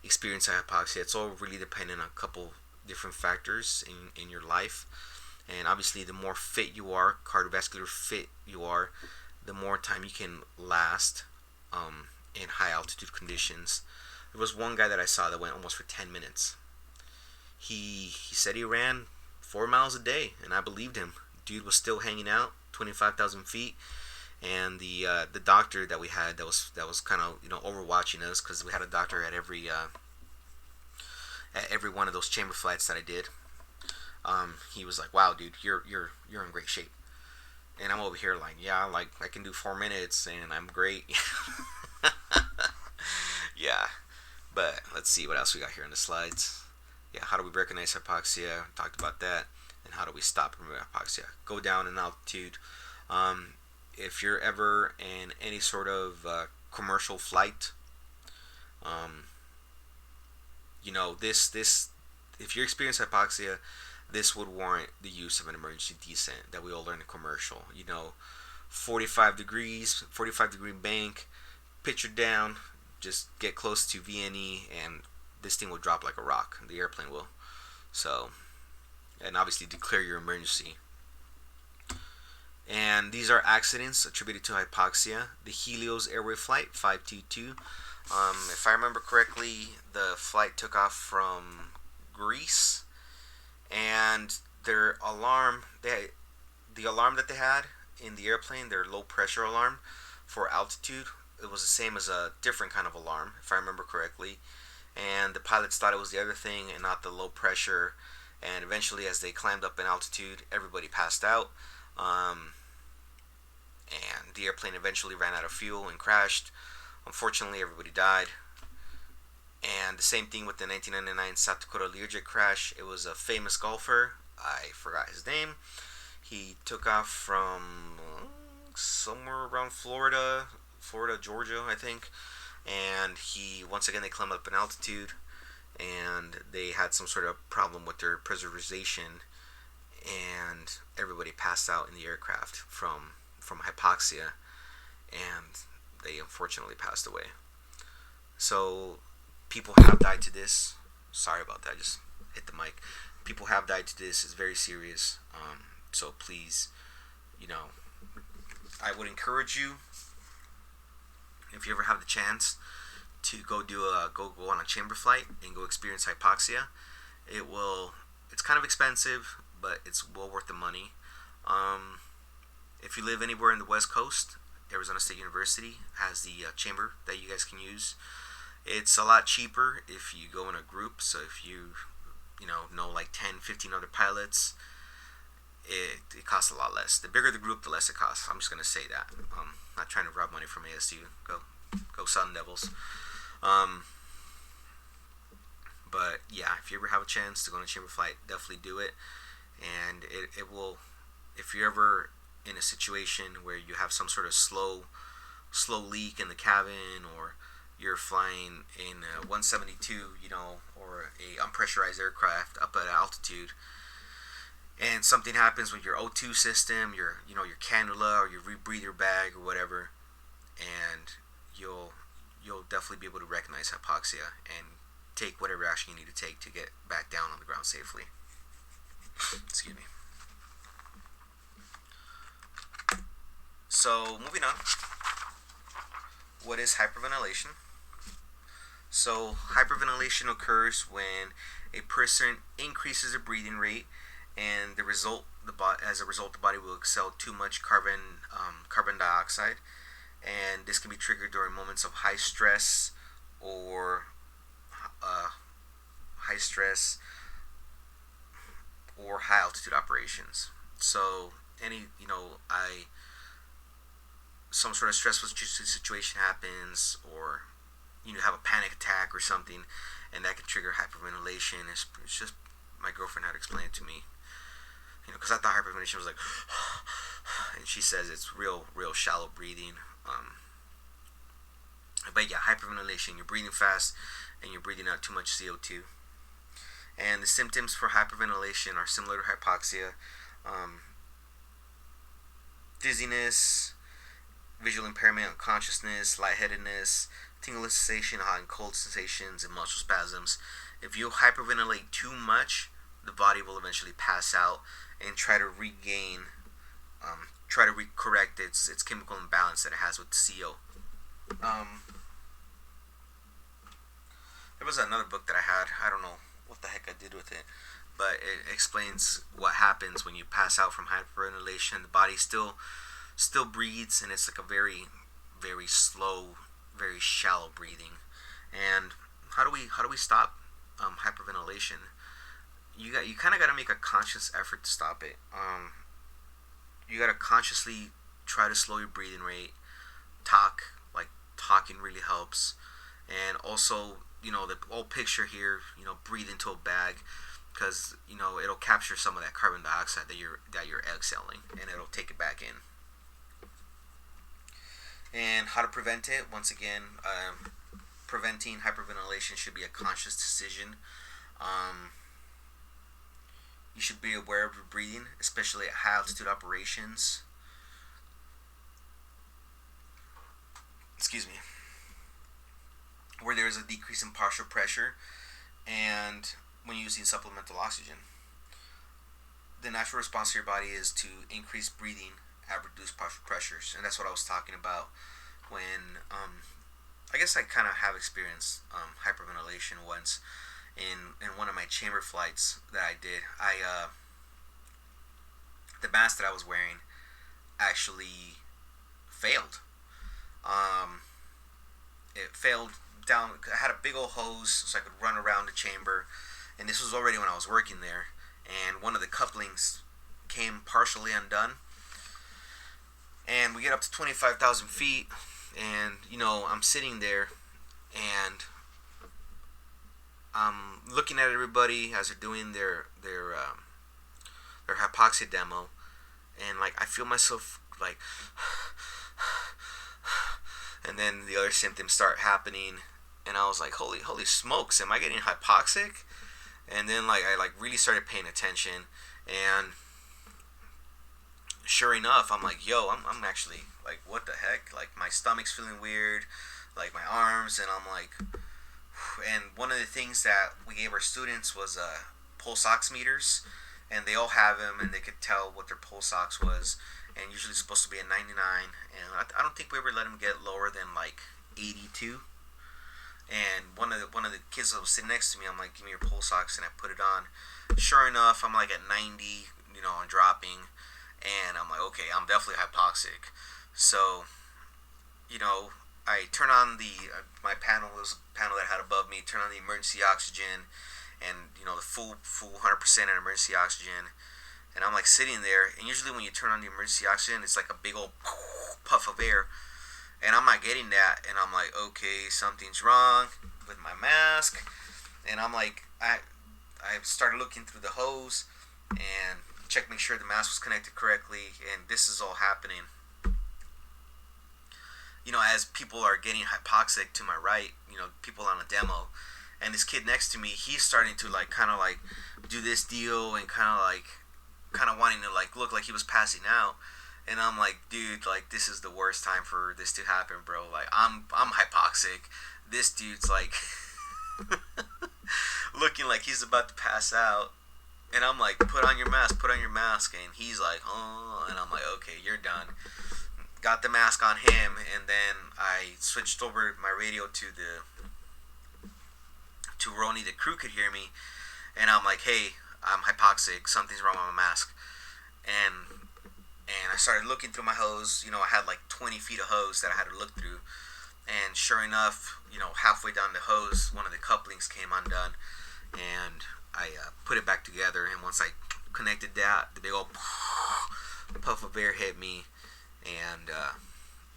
experiencing hypoxia, it's all really dependent on a couple different factors in your life. And obviously, the more fit you are, cardiovascular fit you are, the more time you can last in high altitude conditions. There was one guy that I saw that went almost for 10 minutes. He said he ran 4 miles a day, and I believed him. Dude was still hanging out, 25,000 feet. And the doctor that we had that was kind of overwatching us, because we had a doctor at every one of those chamber flights that I did. He was like, "Wow, dude, you're in great shape." And I'm over here like, "Yeah, like I can do 4 minutes and I'm great." Yeah, but let's see what else we got here in the slides. Yeah, how do we recognize hypoxia? Talked about that. And how do we stop hypoxia? Go down in altitude. If you're ever in any sort of commercial flight, this if you experience hypoxia, this would warrant the use of an emergency descent that we all learn in commercial. 45 degrees, 45-degree bank, pitch her down, just get close to VNE, and this thing will drop like a rock. The airplane will. So, and obviously declare your emergency. And these are accidents attributed to hypoxia. The Helios Airway Flight 522. If I remember correctly, the flight took off from Greece, and their alarm, the alarm that they had in the airplane, their low pressure alarm for altitude, it was the same as a different kind of alarm, if I remember correctly. And the pilots thought it was the other thing and not the low pressure. And eventually, as they climbed up in altitude, everybody passed out. And the airplane eventually ran out of fuel and crashed. Unfortunately, everybody died. And the same thing with the 1999 South Dakota Learjet crash. It was a famous golfer. I forgot his name. He took off from somewhere around Florida, Georgia, I think. And once again, they climbed up in altitude, and they had some sort of problem with their pressurization, and everybody passed out in the aircraft from hypoxia, and they unfortunately passed away. So people have died to this. Sorry about that, I just hit the mic. People have died to this. It's very serious. So please, I would encourage you, if you ever have the chance, to go on a chamber flight and go experience hypoxia. It will. It's kind of expensive, but it's well worth the money. Um, if you live anywhere in the West Coast, Arizona State University has the chamber that you guys can use. It's a lot cheaper if you go in a group. So if you know like 10, 15 other pilots, it costs a lot less. The bigger the group, the less it costs. I'm just gonna say that. Not trying to rob money from ASU. Go Sun Devils. Um, but yeah, if you ever have a chance to go on a chamber flight, definitely do it. And it will, if you're ever in a situation where you have some sort of slow leak in the cabin, or you're flying in a 172, or a unpressurized aircraft up at altitude, and something happens with your O2 system, your cannula or your rebreather bag or whatever, and you'll definitely be able to recognize hypoxia and take whatever action you need to take to get back down on the ground safely. Excuse me. So moving on, what is hyperventilation? So hyperventilation occurs when a person increases their breathing rate, and as a result, the body will exhale too much carbon dioxide, and this can be triggered during moments of high stress or high stress or high altitude operations. So some sort of stressful situation happens, or you have a panic attack or something, and that can trigger hyperventilation. It's just my girlfriend had explained it to me, because I thought hyperventilation was like, and she says it's real shallow breathing. But yeah, hyperventilation, you're breathing fast and you're breathing out too much CO2. And the symptoms for hyperventilation are similar to hypoxia: dizziness, visual impairment, unconsciousness, lightheadedness, tingling sensation, hot and cold sensations, and muscle spasms. If you hyperventilate too much, the body will eventually pass out and try to correct its chemical imbalance that it has with the CO. There was another book that I had. I don't know what the heck I did with it, but it explains what happens when you pass out from hyperventilation. The body still breathes, and it's like a very, very slow, very shallow breathing. And how do we stop hyperventilation? You kind of got to make a conscious effort to stop it. You got to consciously try to slow your breathing rate. Talking really helps. And also, the whole picture here, breathe into a bag, because it'll capture some of that carbon dioxide that you're exhaling, and it'll take it back in. And how to prevent it? Once again, preventing hyperventilation should be a conscious decision. You should be aware of your breathing, especially at high altitude operations. Excuse me. Where there is a decrease in partial pressure, and when using supplemental oxygen. The natural response to your body is to increase breathing at reduced partial pressures, and that's what I was talking about when I guess I kind of have experienced hyperventilation once in one of my chamber flights that I did. The mask that I was wearing actually failed. It failed down. I had a big old hose so I could run around the chamber, and this was already when I was working there. And one of the couplings came partially undone, and we get up to 25,000 feet, and I'm sitting there, and I'm looking at everybody as they're doing their hypoxia demo, and I feel myself and then the other symptoms start happening, and I was like, holy smokes, am I getting hypoxic? And then I really started paying attention, and sure enough, I'm like, yo, I'm actually what the heck? My stomach's feeling weird, my arms, and I'm like, and one of the things that we gave our students was pulse oximeters, and they all have them, and they could tell what their pulse ox was, and usually it's supposed to be a 99, and I don't think we ever let them get lower than 82. And one of the kids that was sitting next to me, I'm like, give me your pulse ox, and I put it on. Sure enough, I'm like at 90, and dropping, and I'm like, okay, I'm definitely hypoxic. So, I turn on my panel. There was a panel that I had above me. Turn on the emergency oxygen, and the full 100% in emergency oxygen. And I'm like sitting there, and usually when you turn on the emergency oxygen, it's like a big old puff of air, and I'm not getting that, and I'm like, okay, something's wrong with my mask, and I'm like, I started looking through the hose, and check make sure the mask was connected correctly, and this is all happening. As people are getting hypoxic to my right, people on a demo, and this kid next to me, he's starting to like kind of like do this deal and kind of wanting to like look like he was passing out. And I'm like, dude, like this is the worst time for this to happen, bro. Like I'm hypoxic. This dude's like looking like he's about to pass out. And I'm like, put on your mask. And he's like, oh. And I'm like, okay, you're done. Got the mask on him, and then I switched over my radio to Roni. The crew could hear me, and I'm like, hey, I'm hypoxic. Something's wrong with my mask. And I started looking through my hose. I had like 20 feet of hose that I had to look through. And sure enough, halfway down the hose, one of the couplings came undone, and I put it back together. And once I connected that, the big old puff of air hit me. And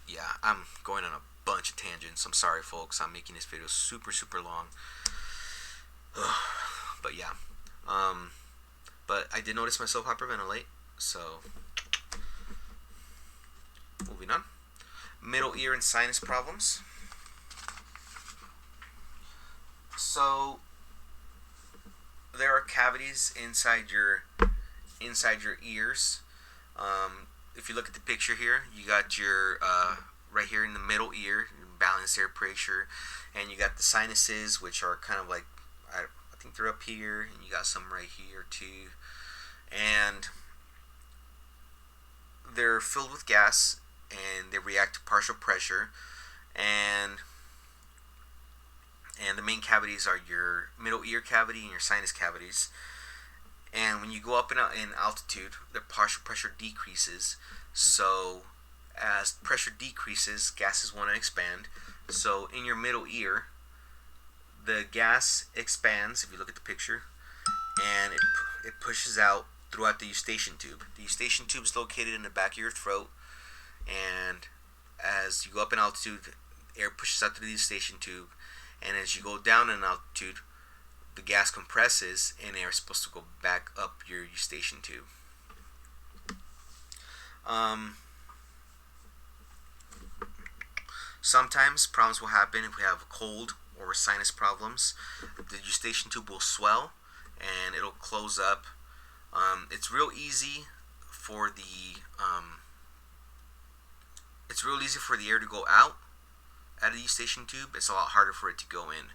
yeah, I'm going on a bunch of tangents. I'm sorry, folks. I'm making this video super, super long. But yeah, but I did notice myself hyperventilate. So moving on, middle ear and sinus problems. So there are cavities inside your ears. If you look at the picture here, you got your right here in the middle ear, balanced air pressure, and you got the sinuses, which are kind of like I think they're up here, and you got some right here too, and they're filled with gas, and they react to partial pressure, and the main cavities are your middle ear cavity and your sinus cavities. And when you go up in altitude, the partial pressure decreases. So as pressure decreases, gases want to expand. So in your middle ear, the gas expands, if you look at the picture, and it pushes out throughout the eustachian tube. The eustachian tube is located in the back of your throat, and as you go up in altitude, air pushes out through the eustachian tube, and as you go down in altitude, the gas compresses and air is supposed to go back up your eustachian tube. Sometimes problems will happen if we have a cold or sinus problems. The eustachian tube will swell and it'll close up. It's real easy for the air to go out of the eustachian tube. It's a lot harder for it to go in.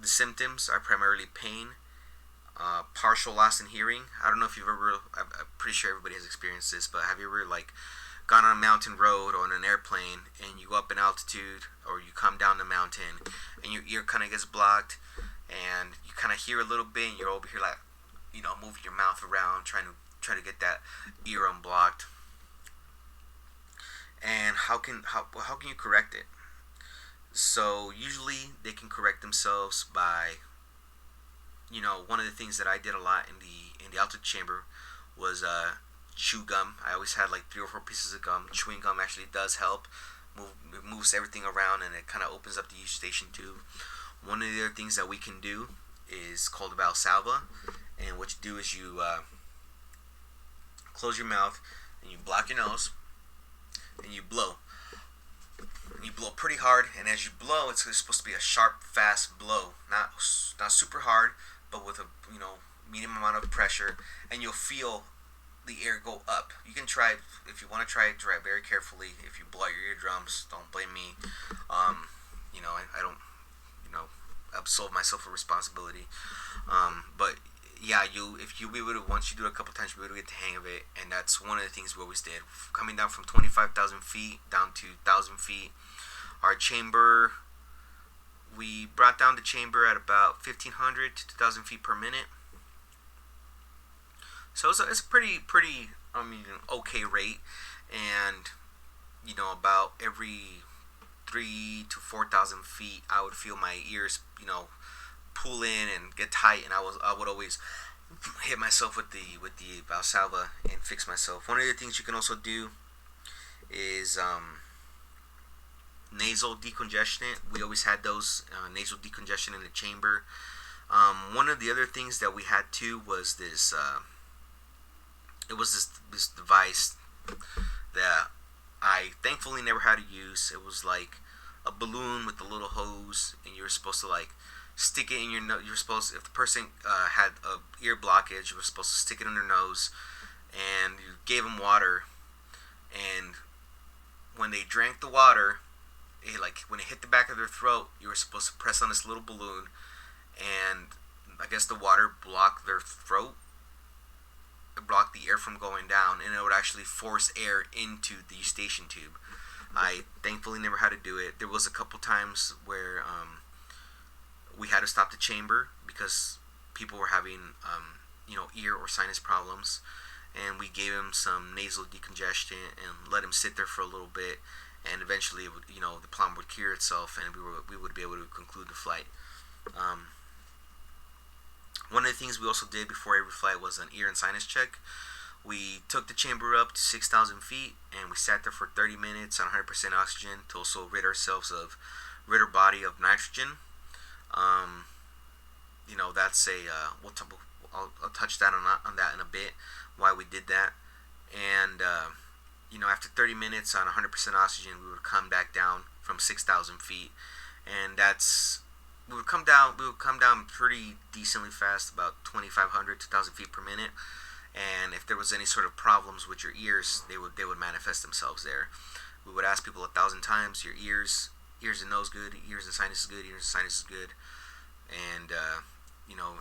The symptoms are primarily pain, partial loss in hearing. I don't know if you've ever, I'm pretty sure everybody has experienced this, but have you ever like gone on a mountain road or on an airplane and you go up in altitude or you come down the mountain and your ear kind of gets blocked and you kind of hear a little bit and you're over here like, moving your mouth around trying to get that ear unblocked. And how can you correct it? So usually they can correct themselves by, one of the things that I did a lot in the altitude chamber was chew gum. I always had like 3 or 4 pieces of gum. Chewing gum actually does help. It moves everything around and it kind of opens up the eustachian tube. One of the other things that we can do is called Valsalva, and what you do is you close your mouth and you block your nose and you blow. You blow pretty hard, and as you blow, it's supposed to be a sharp, fast blow, not super hard, but with a medium amount of pressure, and you'll feel the air go up. You can try it if you want to try it. Try it very carefully. If you blow out your eardrums, don't blame me. I don't absolve myself of responsibility. But yeah, if you be able to, once you do it a couple times, you'll be able to get the hang of it, and that's one of the things we always did. Coming down from 25,000 feet down to 1,000 feet, our chamber We brought down the chamber at about 1,500 to 2,000 feet per minute. So it's a pretty okay rate, and about every 3 to 4,000 feet, I would feel my ears pull in and get tight, and I would always hit myself with the Valsalva and fix myself. One of the things you can also do is nasal decongestant. We always had those nasal decongestion in the chamber. One of the other things that we had too was this. It was this device that I thankfully never had to use. It was like a balloon with a little hose, and you were supposed to like stick it in your nose. You're supposed, if the person had a ear blockage, you were supposed to stick it in their nose, and you gave them water, and when they drank the water, when it hit the back of their throat, you were supposed to press on this little balloon, and I guess the water blocked their throat. It blocked the air from going down, and it would actually force air into the eustachian tube. I thankfully never had to do it. There was a couple times where we had to stop the chamber because people were having ear or sinus problems, and we gave him some nasal decongestant and let him sit there for a little bit, and eventually it would, the problem would cure itself, and we would be able to conclude the flight. One of the things we also did before every flight was an ear and sinus check. We took the chamber up to 6,000 feet, and we sat there for 30 minutes on 100% oxygen to also rid our body of nitrogen. That's I'll touch that on that in a bit, why we did that. And after 30 minutes on 100% oxygen, we would come back down from 6,000 feet, and we would come down pretty decently fast, about 2,500 to 2,000 feet per minute. And if there was any sort of problems with your ears, they would manifest themselves there. We would ask people 1,000 times, your ears and nose good, ears and sinus is good, ears and sinus is good. And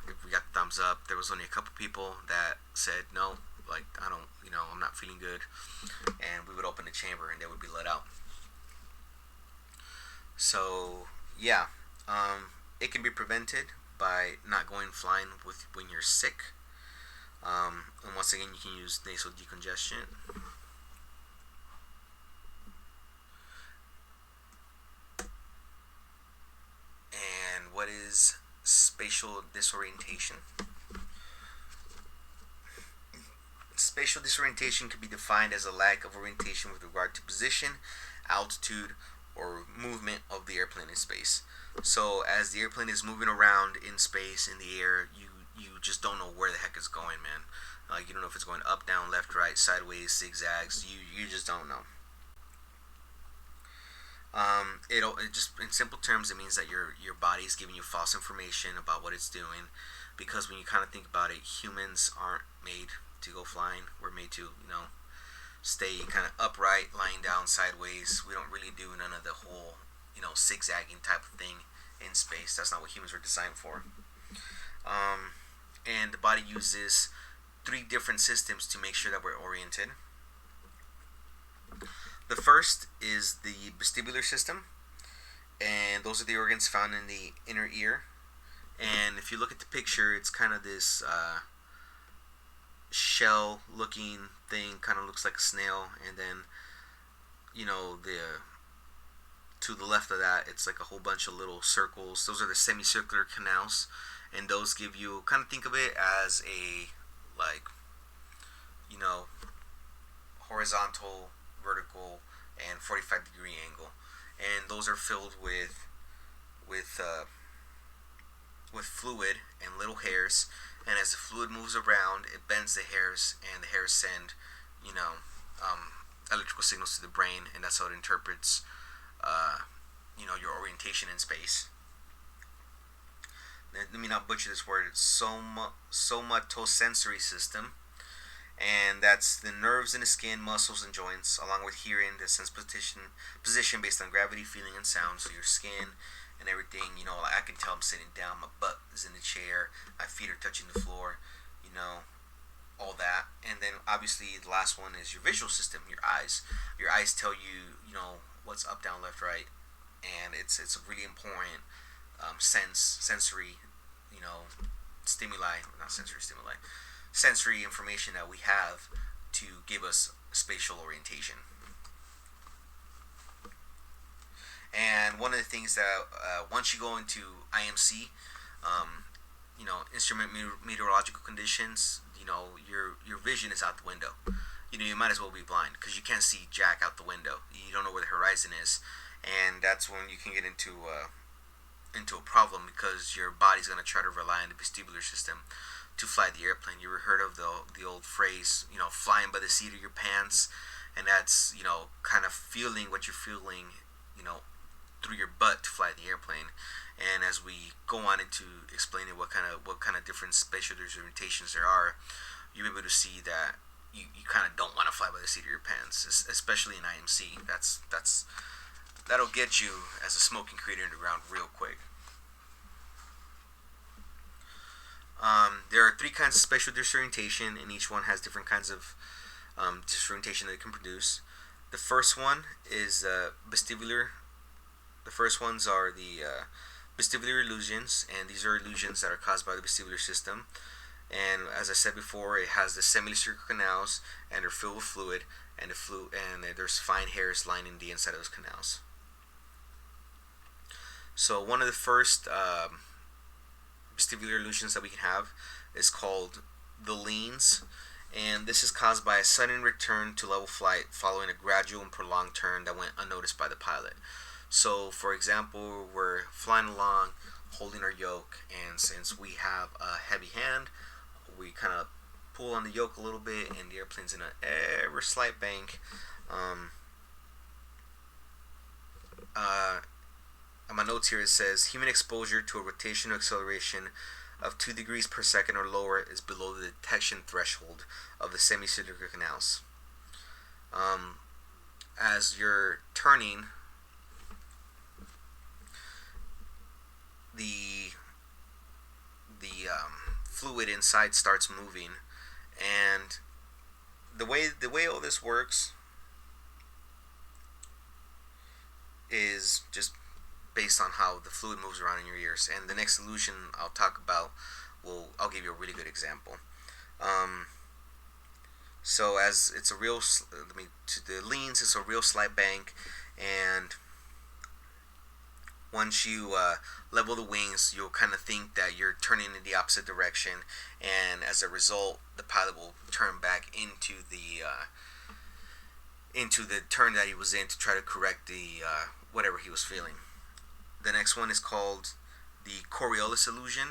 if we got the thumbs up, there was only a couple people that said no, like I don't, I'm not feeling good, and we would open the chamber and they would be let out. So yeah, it can be prevented by not going flying when you're sick. And once again, you can use nasal decongestion. And what is spatial disorientation? Spatial disorientation can be defined as a lack of orientation with regard to position, altitude, or movement of the airplane in space. So as the airplane is moving around in space, in the air, you just don't know where the heck it's going, man. You don't know if it's going up, down, left, right, sideways, zigzags. You just don't know. It just, in simple terms, it means that your body is giving you false information about what it's doing, because when you kind of think about it, humans aren't made to go flying. We're made to stay kind of upright, lying down sideways. We don't really do none of the whole zigzagging type of thing in space. That's not what humans were designed for. And the body uses 3 different systems to make sure that we're oriented. The first is the vestibular system, and those are the organs found in the inner ear. And if you look at the picture, it's kind of this shell-looking thing, kind of looks like a snail, and then to the left of that, it's like a whole bunch of little circles. Those are the semicircular canals, and those give you, kind of think of it as a horizontal, vertical, and 45-degree angle, and those are filled with fluid and little hairs. And as the fluid moves around, it bends the hairs, and the hairs send electrical signals to the brain, and that's how it interprets your orientation in space. Let me not butcher this word. It's somatosensory system, and that's the nerves in the skin, muscles, and joints, along with hearing, that sense position based on gravity, feeling, and sound. So your skin and everything, I can tell I'm sitting down, my butt is in the chair, my feet are touching the floor, all that. And then obviously the last one is your visual system, your eyes. Your eyes tell you, what's up, down, left, right, and it's really important sensory, you know, stimuli, not sensory stimuli, sensory information that we have to give us spatial orientation. And one of the things that once you go into IMC, um, instrument meteorological conditions, your vision is out the window. You might as well be blind because you can't see jack out the window. You don't know where the horizon is, and that's when you can get into a problem because your body's going to try to rely on the vestibular system to fly the airplane. You ever heard of the old phrase, flying by the seat of your pants, and that's kind of feeling what you're feeling, you know, through your butt to fly the airplane. And as we go on into explaining what kind of different spatial disorientations there are, you'll be able to see that you kind of don't want to fly by the seat of your pants, especially in IMC. That'll get you as a smoking crater in the ground real quick. There are three kinds of spatial disorientation, and each one has different kinds of disorientation that it can produce. The first one is vestibular. The first ones are the vestibular illusions, and these are illusions that are caused by the vestibular system. And as I said before, it has the semicircular canals, and they're filled with fluid, and there's fine hairs lining the inside of those canals. So one of the first vestibular illusions that we can have is called the leans, and this is caused by a sudden return to level flight following a gradual and prolonged turn that went unnoticed by the pilot. So, for example, we're flying along, holding our yoke, and since we have a heavy hand, we kind of pull on the yoke a little bit, and the airplane's in an ever slight bank. On my notes here it says human exposure to a rotational acceleration of 2 degrees per second or lower is below the detection threshold of the semicircular canals. As you're turning, the fluid inside starts moving, and the way all this works is just based on how the fluid moves around in your ears. And the next illusion I'll talk about, I'll give you a really good example. So as it's a real, to the leans, it's a real slight bank, and once you level the wings, you'll kind of think that you're turning in the opposite direction, and as a result, the pilot will turn back into the turn that he was in to try to correct the whatever he was feeling. The next one is called the Coriolis illusion,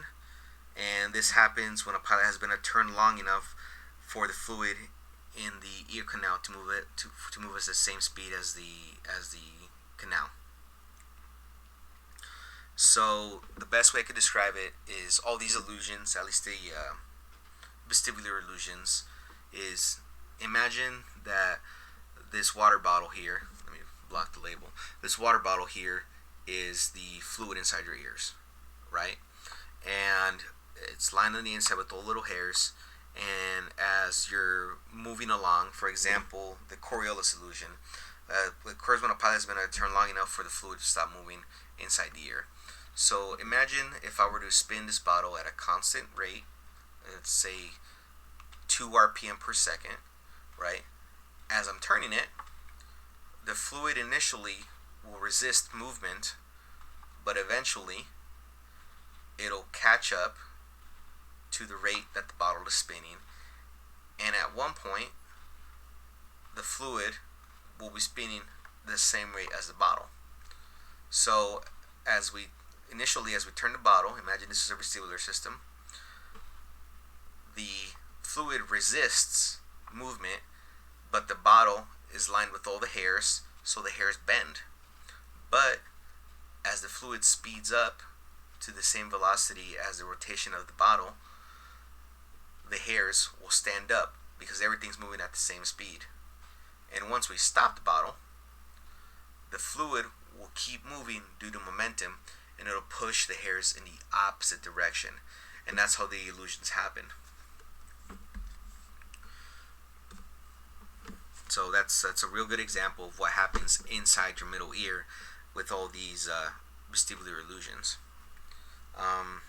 and this happens when a pilot has been a turn long enough for the fluid in the ear canal to move at the same speed as the canal. So the best way I could describe it is all these illusions, at least the vestibular illusions, is imagine that this water bottle here, let me block the label, this water bottle here is the fluid inside your ears, right? And it's lined on the inside with all little hairs, and as you're moving along, for example, the Coriolis illusion, it occurs when a pilot has been at a turn long enough for the fluid to stop moving inside the ear. So imagine if I were to spin this bottle at a constant rate, let's say 2 RPM per second, right? As I'm turning it, the fluid initially will resist movement, but eventually it'll catch up to the rate that the bottle is spinning, and at one point the fluid will be spinning the same rate as the bottle. So as we turn the bottle, imagine this is a vestibular system, the fluid resists movement, but the bottle is lined with all the hairs, so the hairs bend. But as the fluid speeds up to the same velocity as the rotation of the bottle, the hairs will stand up because everything's moving at the same speed. And once we stop the bottle, the fluid will keep moving due to momentum, and it'll push the hairs in the opposite direction. And that's how the illusions happen. So that's a real good example of what happens inside your middle ear with all these vestibular illusions. Um,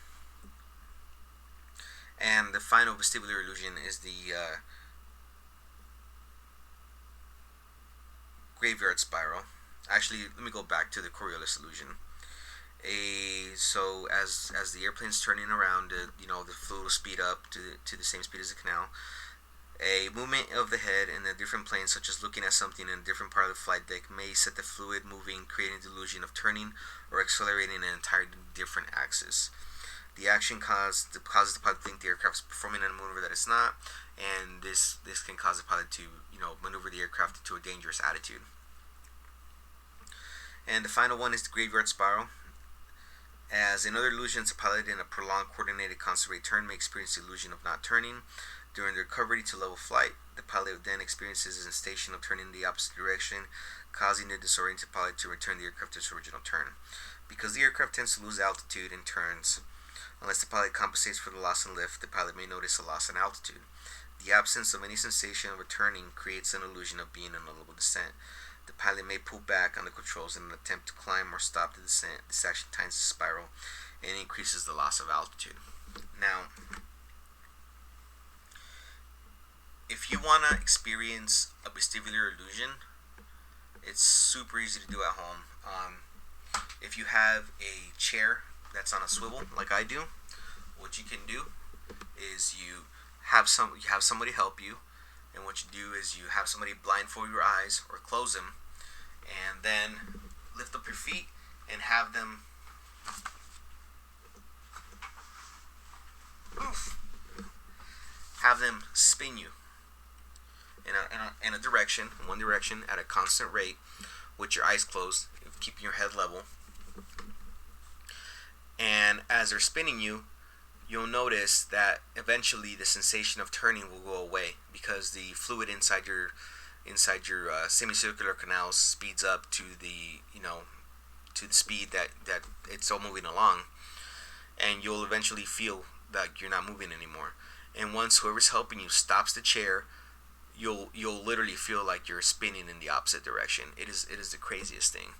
and the final vestibular illusion is the graveyard spiral. Actually, let me go back to the Coriolis illusion. So as the airplane's turning around, the fluid will speed up to the same speed as the canal. A movement of the head in a different plane, such as looking at something in a different part of the flight deck, may set the fluid moving, creating the illusion of turning or accelerating an entirely different axis. The action causes the pilot to think the aircraft is performing a maneuver that it's not, and this can cause the pilot to maneuver the aircraft into a dangerous attitude. And the final one is the graveyard spiral. As in other illusions, a pilot in a prolonged coordinated constant rate turn may experience the illusion of not turning. During the recovery to level flight, the pilot then experiences a sensation of turning in the opposite direction, causing the disoriented pilot to return the aircraft to its original turn. Because the aircraft tends to lose altitude in turns, unless the pilot compensates for the loss in lift, the pilot may notice a loss in altitude. The absence of any sensation of returning creates an illusion of being in a level descent. The pilot may pull back on the controls in an attempt to climb or stop the descent. This action tightens the spiral and increases the loss of altitude. Now, if you want to experience a vestibular illusion, it's super easy to do at home. If you have a chair that's on a swivel, like I do, what you can do is you have somebody help you, and what you do is you have somebody blindfold your eyes or close them, and then lift up your feet and have them spin you in a direction, in one direction, at a constant rate, with your eyes closed, keeping your head level. And as they're spinning you, you'll notice that eventually the sensation of turning will go away because the fluid inside your semicircular canals speeds up to the speed that it's all moving along, and you'll eventually feel that you're not moving anymore. And once whoever's helping you stops the chair, you'll literally feel like you're spinning in the opposite direction. It is the craziest thing.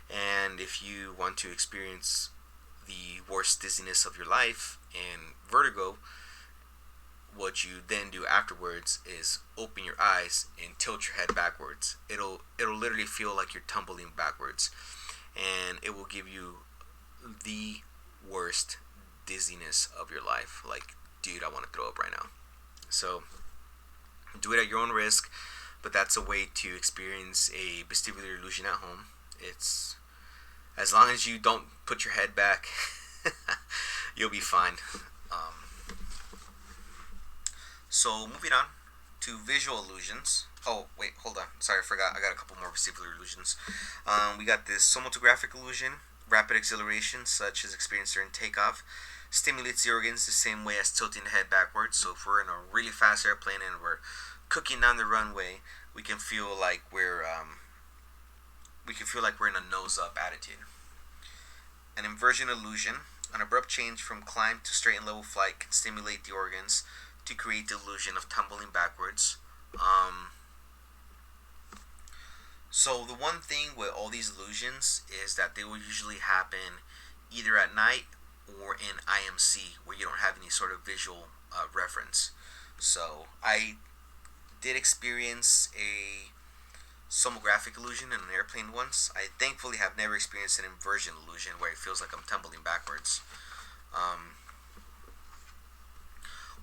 And if you want to experience the worst dizziness of your life and vertigo, what you then do afterwards is open your eyes and tilt your head backwards. It'll literally feel like you're tumbling backwards, and it will give you the worst dizziness of your life. Like, dude, I want to throw up right now. So do it at your own risk, but that's a way to experience a vestibular illusion at home. It's as long as you don't put your head back, you'll be fine. So moving on to visual illusions. Oh wait, hold on. Sorry, I forgot. I got a couple more vestibular illusions. We got this somatographic illusion. Rapid acceleration, such as experienced during takeoff, stimulates the organs the same way as tilting the head backwards. So if we're in a really fast airplane and we're cooking down the runway, we can feel like we're in a nose up attitude. An inversion illusion. An abrupt change from climb to straight and level flight can stimulate the organs to create the illusion of tumbling backwards. So the one thing with all these illusions is that they will usually happen either at night or in IMC, where you don't have any sort of visual reference. So I did experience a somographic illusion in an airplane once. I thankfully have never experienced an inversion illusion where it feels like I'm tumbling backwards.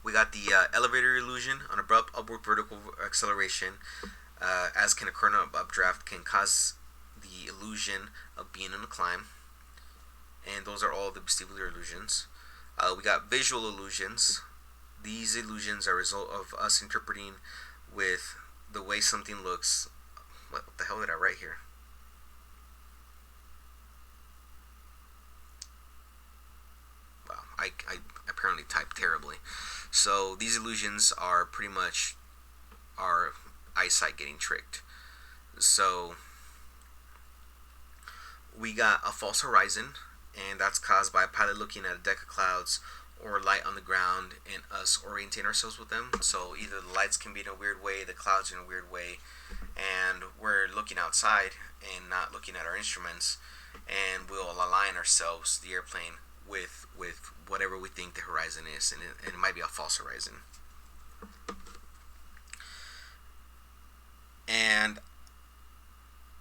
We got the elevator illusion. An abrupt upward vertical acceleration, as can occur in an updraft, can cause the illusion of being in a climb. And those are all the vestibular illusions. We got visual illusions. These illusions are a result of us interpreting with the way something looks. What the hell did I write here? Wow, I apparently typed terribly. So these illusions are pretty much our eyesight getting tricked. So we got a false horizon, and that's caused by a pilot looking at a deck of clouds or light on the ground and us orienting ourselves with them. So either the lights can be in a weird way, the clouds in a weird way, and we're looking outside and not looking at our instruments, and we'll align ourselves, the airplane, with whatever we think the horizon is, and it might be a false horizon. And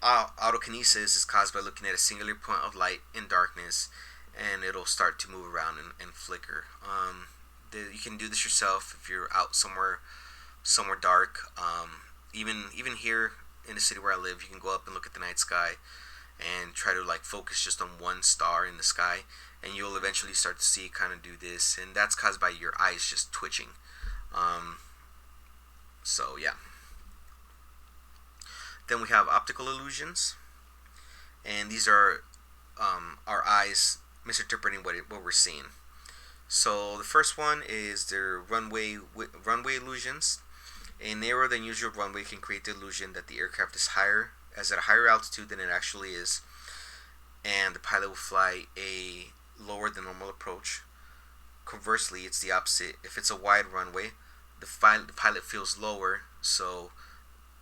autokinesis is caused by looking at a singular point of light in darkness, and it'll start to move around and flicker. You can do this yourself if you're out somewhere dark. Even here in the city where I live, you can go up and look at the night sky and try to like focus just on one star in the sky, and you'll eventually start to see it kind of do this, and that's caused by your eyes just twitching. Um, so yeah. Then we have optical illusions, and these are our eyes misinterpreting what we're seeing. So the first one is their runway illusions. A narrower than usual runway can create the illusion that the aircraft is at a higher altitude than it actually is, and the pilot will fly a lower than normal approach. Conversely, it's the opposite. If it's a wide runway, the pilot feels lower, so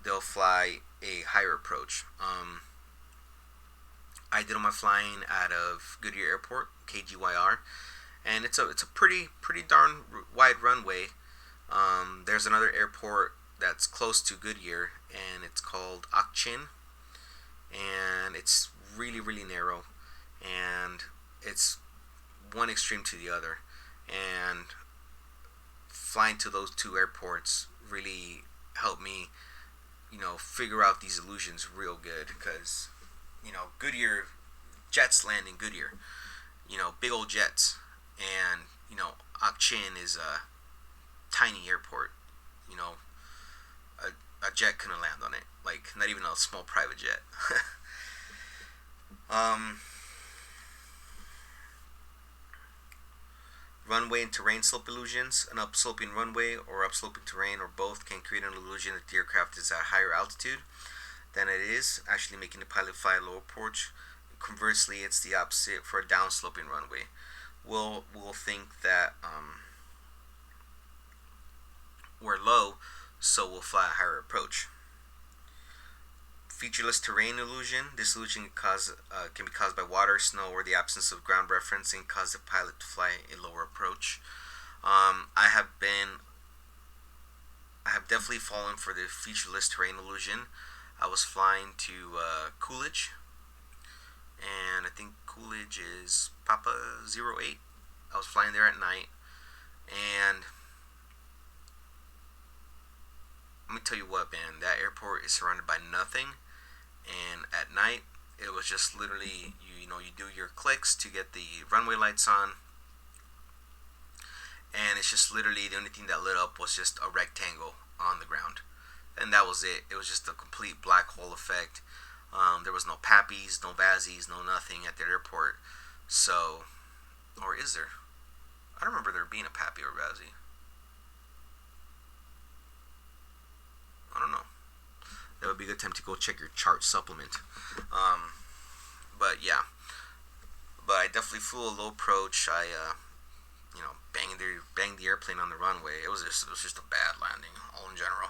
they'll fly a higher approach. I did all my flying out of Goodyear Airport, KGYR, and it's a pretty darn wide runway. There's another airport that's close to Goodyear, and it's called Akchin, and it's really narrow, and it's one extreme to the other. And flying to those two airports really helped me, figure out these illusions real good, because Goodyear jets land in Goodyear, big old jets, and Akchin is a tiny airport. A jet couldn't land on it, like not even a small private jet. um, Runway and terrain slope illusions. An upsloping runway or upsloping terrain or both can create an illusion that the aircraft is at higher altitude than it is, actually making the pilot fly a low approach. Conversely, it's the opposite for a downsloping runway. We'll think that we're low, so we'll fly a higher approach. Featureless terrain illusion. This illusion can be caused by water, snow, or the absence of ground reference, and cause the pilot to fly a lower approach. I have definitely fallen for the featureless terrain illusion. I was flying to Coolidge, and I think Coolidge is Papa 08. I was flying there at night, and let me tell you what, man, that airport is surrounded by nothing, and at night it was just literally you do your clicks to get the runway lights on, and it's just literally the only thing that lit up was just a rectangle on the ground, and that was it. It was just a complete black hole effect. There was no pappies, no vazzies, no nothing at the airport. So, or is there? I don't remember there being a pappy or vazzie. I don't know. That would be a good time to go check your chart supplement. But yeah, but I definitely flew a low approach. I banged the airplane on the runway. It was just a bad landing, all in general.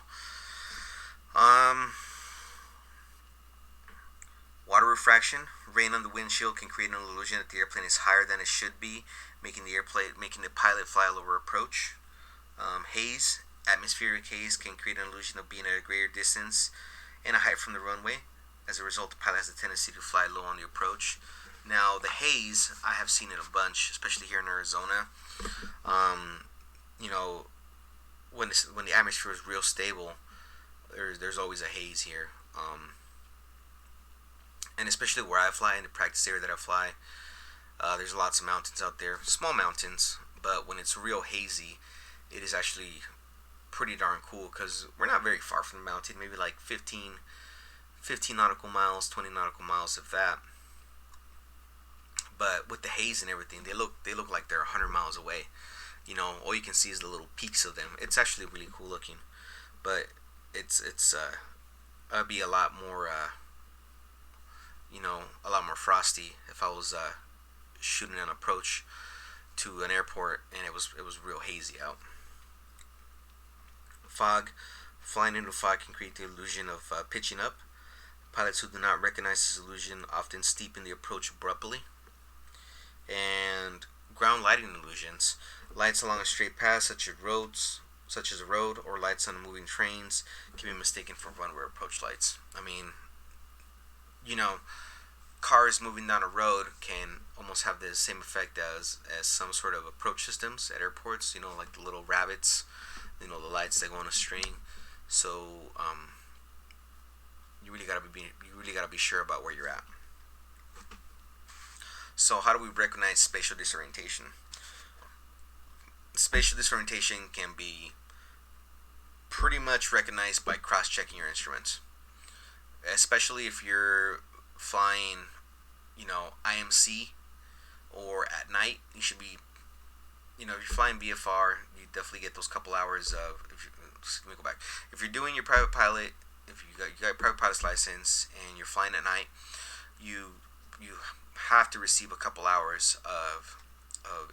Water refraction. Rain on the windshield can create an illusion that the airplane is higher than it should be, making the pilot fly a lower approach. Haze. Atmospheric haze can create an illusion of being at a greater distance and a height from the runway. As a result, the pilot has a tendency to fly low on the approach. Now, the haze, I have seen it a bunch, especially here in Arizona. When the atmosphere is real stable, there's always a haze here. And especially where I fly, in the practice area that I fly, there's lots of mountains out there, small mountains, but when it's real hazy, it is actually pretty darn cool, because we're not very far from the mountain, maybe like 15 nautical miles, 20 nautical miles, if that. But with the haze and everything, they look like they're 100 miles away. All you can see is the little peaks of them. It's actually really cool looking, but it'd be a lot more frosty if I was shooting an approach to an airport and it was real hazy out. Fog. Flying into fog can create the illusion of pitching up. Pilots who do not recognize this illusion often steepen the approach abruptly. And ground lighting illusions. Lights along a straight path, such as a road, or lights on moving trains, can be mistaken for runway approach lights. I mean, you know, cars moving down a road can almost have the same effect as some sort of approach systems at airports. You know, like the little rabbits. You know, the lights that go on a string. So you really gotta be sure about where you're at. So how do we recognize spatial disorientation? Spatial disorientation can be pretty much recognized by cross-checking your instruments, especially if you're flying, IMC or at night. You should be, if you're flying VFR, you definitely get those couple hours of. Let me go back. If you're doing your private pilot, if you got a private pilot's license and you're flying at night, you have to receive a couple hours of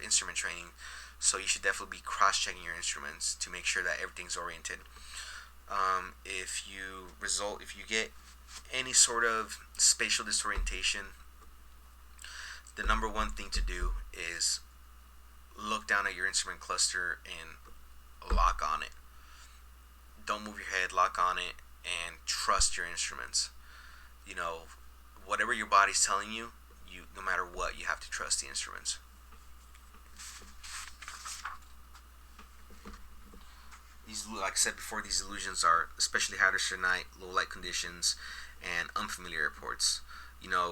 instrument training. So you should definitely be cross-checking your instruments to make sure that everything's oriented. If you get any sort of spatial disorientation, the number one thing to do is look down at your instrument cluster and lock on it. Don't move your head, lock on it, and trust your instruments. Whatever your body's telling you, no matter what, you have to trust the instruments. Like I said before, these illusions are especially hazardous at night, low light conditions, and unfamiliar airports. I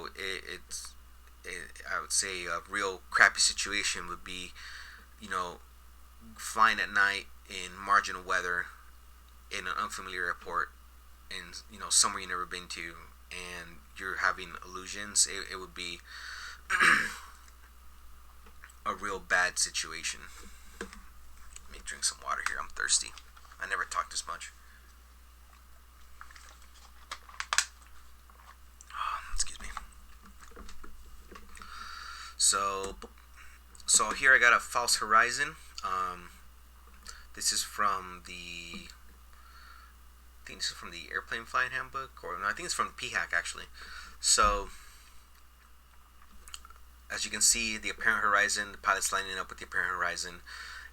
would say a real crappy situation would be, flying at night in marginal weather in an unfamiliar airport in somewhere you've never been to, and you're having illusions. It would be a real bad situation. Let me drink some water here. I'm thirsty. I never talk this much. Excuse me. So here I got a false horizon. This is from the. I think this is from the airplane flying handbook, or no, I think it's from the PHAC actually. So as you can see, the apparent horizon, the pilot's lining up with the apparent horizon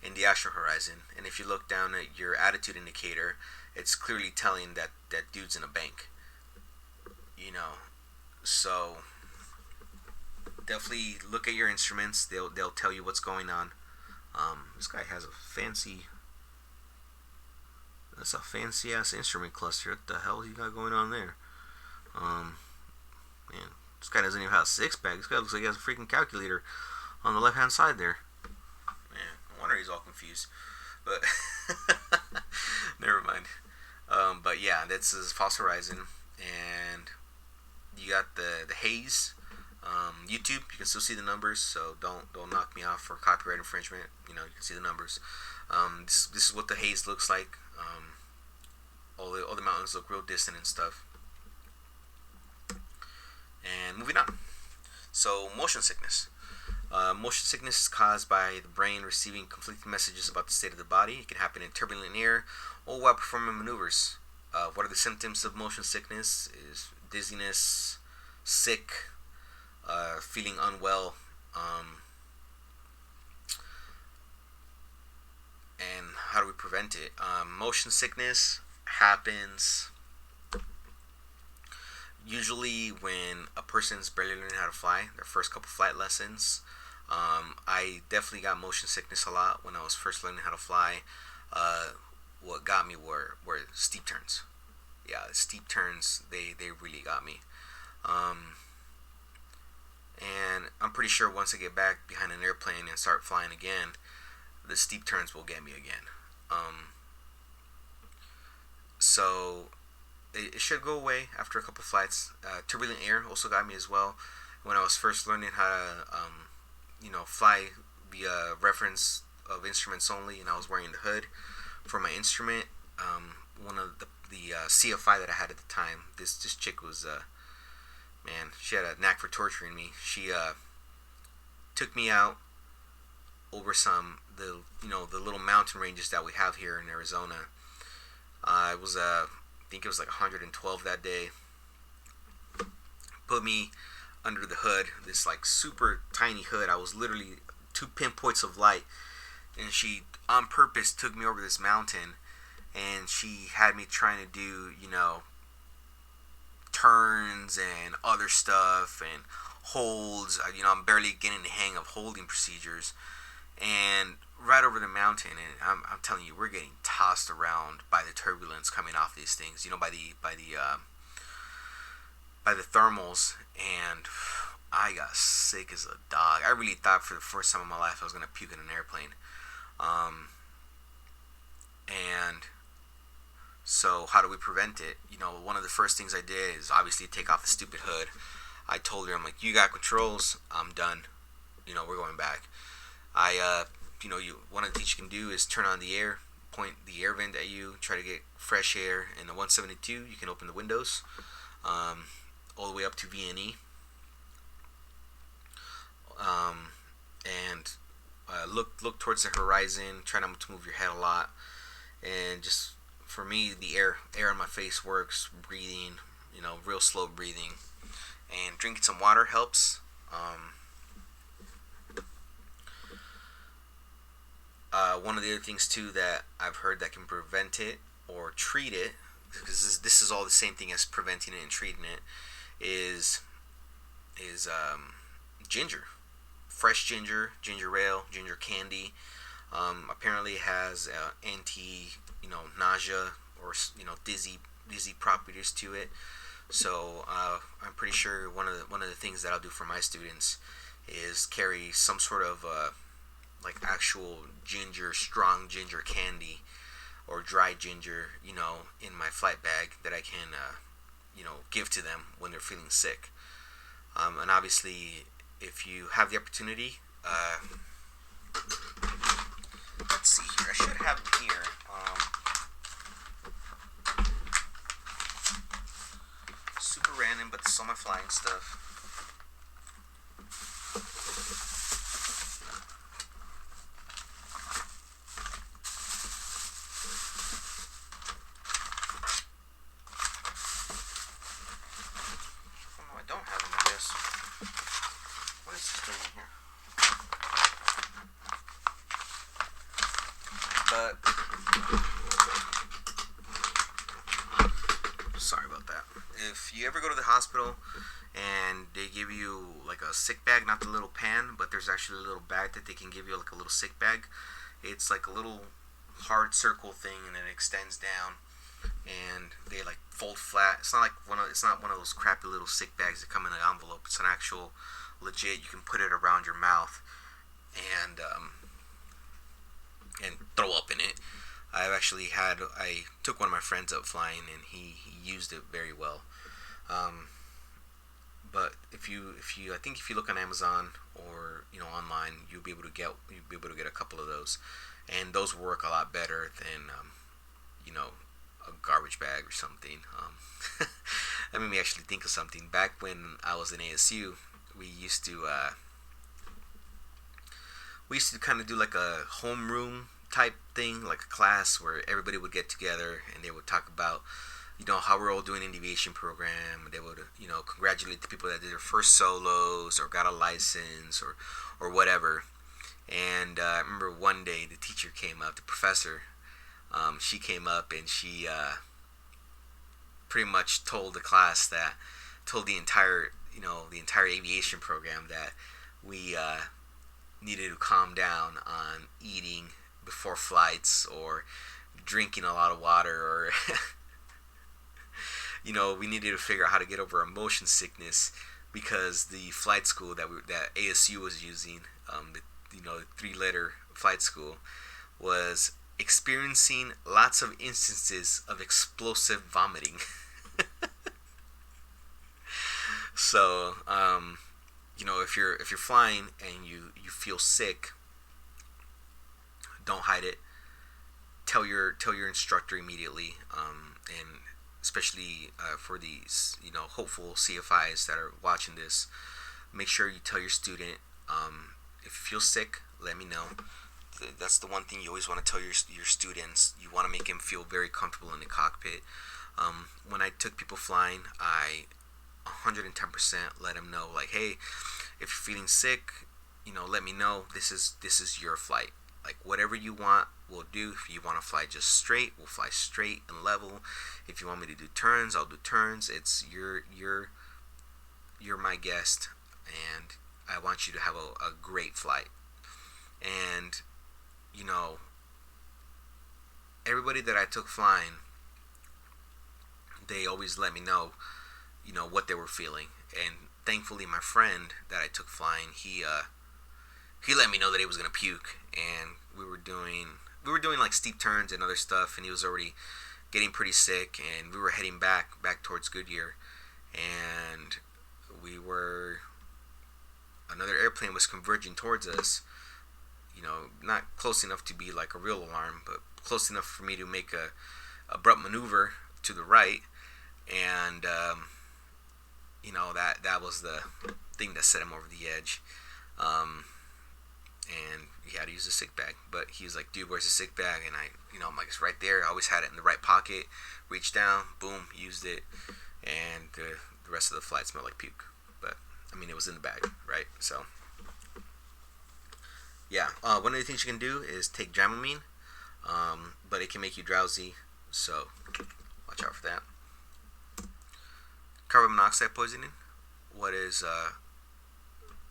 in the actual horizon. And if you look down at your attitude indicator, it's clearly telling that dude's in a bank. So definitely look at your instruments. They'll tell you what's going on. This guy has that's a fancy ass instrument cluster. What the hell he got going on there? Man, this guy doesn't even have a six pack. This guy looks like he has a freaking calculator on the left hand side there. Man, no wonder he's all confused. But never mind. But yeah, that's his false horizon, and you got the haze. YouTube, you can still see the numbers, so don't knock me off for copyright infringement. You can see the numbers. This is what the haze looks like. All the mountains look real distant and stuff. And moving on. So motion sickness. Motion sickness is caused by the brain receiving conflicting messages about the state of the body. It can happen in turbulent air or while performing maneuvers. What are the symptoms of motion sickness? Is dizziness, sick, feeling unwell, and how do we prevent it? Motion sickness happens usually when a person's barely learning how to fly, their first couple flight lessons. I definitely got motion sickness a lot when I was first learning how to fly. What got me were steep turns. Yeah, steep turns, they really got me. And I'm pretty sure once I get back behind an airplane and start flying again, the steep turns will get me again. So it should go away after a couple flights. Turbulent air also got me as well. When I was first learning how to, fly via reference of instruments only, and I was wearing the hood for my instrument. One of the CFI that I had at the time, this chick was, man, she had a knack for torturing me. She took me out over the little mountain ranges that we have here in Arizona. It was I think it was like 112 that day. Put me under the hood, this like super tiny hood. I was literally two pinpoints of light, and she on purpose took me over this mountain, and she had me trying to do, turns and other stuff and holds. I'm barely getting the hang of holding procedures, and right over the mountain, and I'm telling you, we're getting tossed around by the turbulence coming off these things, by the thermals, and I got sick as a dog. I really thought for the first time in my life I was gonna puke in an airplane. And so how do we prevent it? One of the first things I did is obviously take off the stupid hood. I told her, I'm like, you got controls, I'm done. We're going back. One of the things you can do is turn on the air, point the air vent at you, try to get fresh air. In the 172, you can open the windows, all the way up to VNE, and look towards the horizon. Try not to move your head a lot, and just for me, the air on my face works. Breathing, real slow breathing, and drinking some water helps. One of the other things too that I've heard that can prevent it or treat it, because this is all the same thing as preventing it and treating it, is ginger, fresh ginger, ginger ale, ginger candy. Apparently has anti nausea or dizzy properties to it. So I'm pretty sure one of the things that I'll do for my students is carry some sort of like actual strong ginger candy or dry ginger, in my flight bag that I can, give to them when they're feeling sick. And obviously, if you have the opportunity, let's see here. I should have it here. Super random, but this is all my flying stuff. Sorry about that. If you ever go to the hospital and they give you like a sick bag, not the little pan, but there's actually a little bag that they can give you, like a little sick bag. It's like a little hard circle thing, and it extends down, and they like fold flat. It's not one of those crappy little sick bags that come in an envelope. It's an actual legit. You can put it around your mouth and throw up in it. I took one of my friends up flying, and he used it very well. But if you look on Amazon or online, you'll be able to get a couple of those, and those work a lot better than a garbage bag or something. That made me actually think of something. Back when I was in ASU, we used to kind of do like a homeroom type thing, like a class where everybody would get together and they would talk about how we're all doing in the aviation program. They would congratulate the people that did their first solos or got a license or whatever. And I remember one day the teacher came up, the professor. She came up and she pretty much told the entire aviation program that we needed to calm down on eating before flights or drinking a lot of water, or we needed to figure out how to get over our motion sickness, because the flight school that ASU was using, the 3-letter flight school, was experiencing lots of instances of explosive vomiting. So if you're flying and you feel sick, don't hide it. Tell your instructor immediately, and especially for these hopeful CFIs that are watching this, make sure you tell your student, if you feel sick, let me know. That's the one thing you always want to tell your students. You want to make them feel very comfortable in the cockpit. When I took people flying, I 110% let them know, like, hey, if you're feeling sick, let me know this is your flight. Like whatever you want, we'll do. If you want to fly just straight, we'll fly straight and level. If you want me to do turns, I'll do turns. It's you're my guest, and I want you to have a great flight. And you know, everybody that I took flying, they always let me know, what they were feeling. And thankfully, my friend that I took flying, he let me know that he was gonna puke, and we were doing like steep turns and other stuff, and he was already getting pretty sick, and we were heading back towards Goodyear, and we were another airplane was converging towards us. Not close enough to be like a real alarm, but close enough for me to make a abrupt maneuver to the right, and that was the thing that set him over the edge. And he had to use a sick bag, but he was like, "Dude, where's the sick bag?" And I'm like, "It's right there." I always had it in the right pocket. Reached down, boom, used it, and the rest of the flight smelled like puke. But I mean, it was in the bag, right? So yeah, one of the things you can do is take Dramamine, but it can make you drowsy, so watch out for that. Carbon monoxide poisoning. What is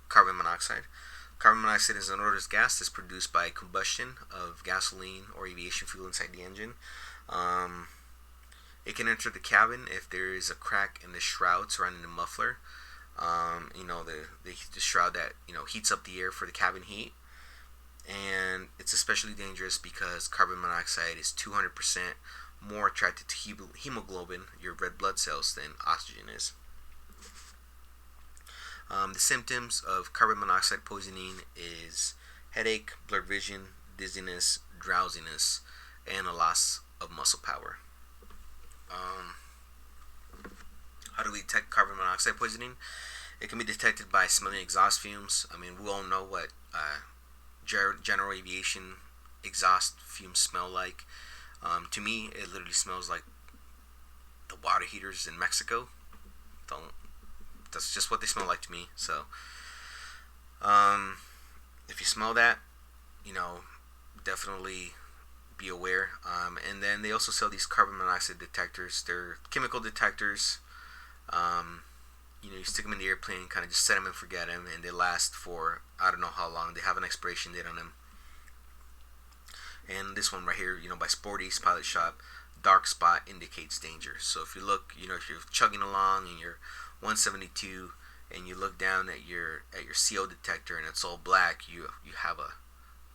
carbon monoxide? Carbon monoxide is an odorless gas that's produced by combustion of gasoline or aviation fuel inside the engine. It can enter the cabin if there is a crack in the shroud surrounding the muffler. The shroud that heats up the air for the cabin heat, and it's especially dangerous because carbon monoxide is 200% more attracted to hemoglobin, your red blood cells, than oxygen is. The symptoms of carbon monoxide poisoning is headache, blurred vision, dizziness, drowsiness, and a loss of muscle power. How do we detect carbon monoxide poisoning? It can be detected by smelling exhaust fumes. I mean, we all know what general aviation exhaust fumes smell like. To me, it literally smells like the water heaters in Mexico. That's just what they smell like to me. So, if you smell that, definitely be aware. And then they also sell these carbon monoxide detectors. They're chemical detectors. You stick them in the airplane, kind of just set them and forget them, and they last for I don't know how long. They have an expiration date on them. And this one right here, by Sporty's Pilot Shop, dark spot indicates danger. So if you look, if you're chugging along and you're 172 and you look down at your CO detector and it's all black, you have a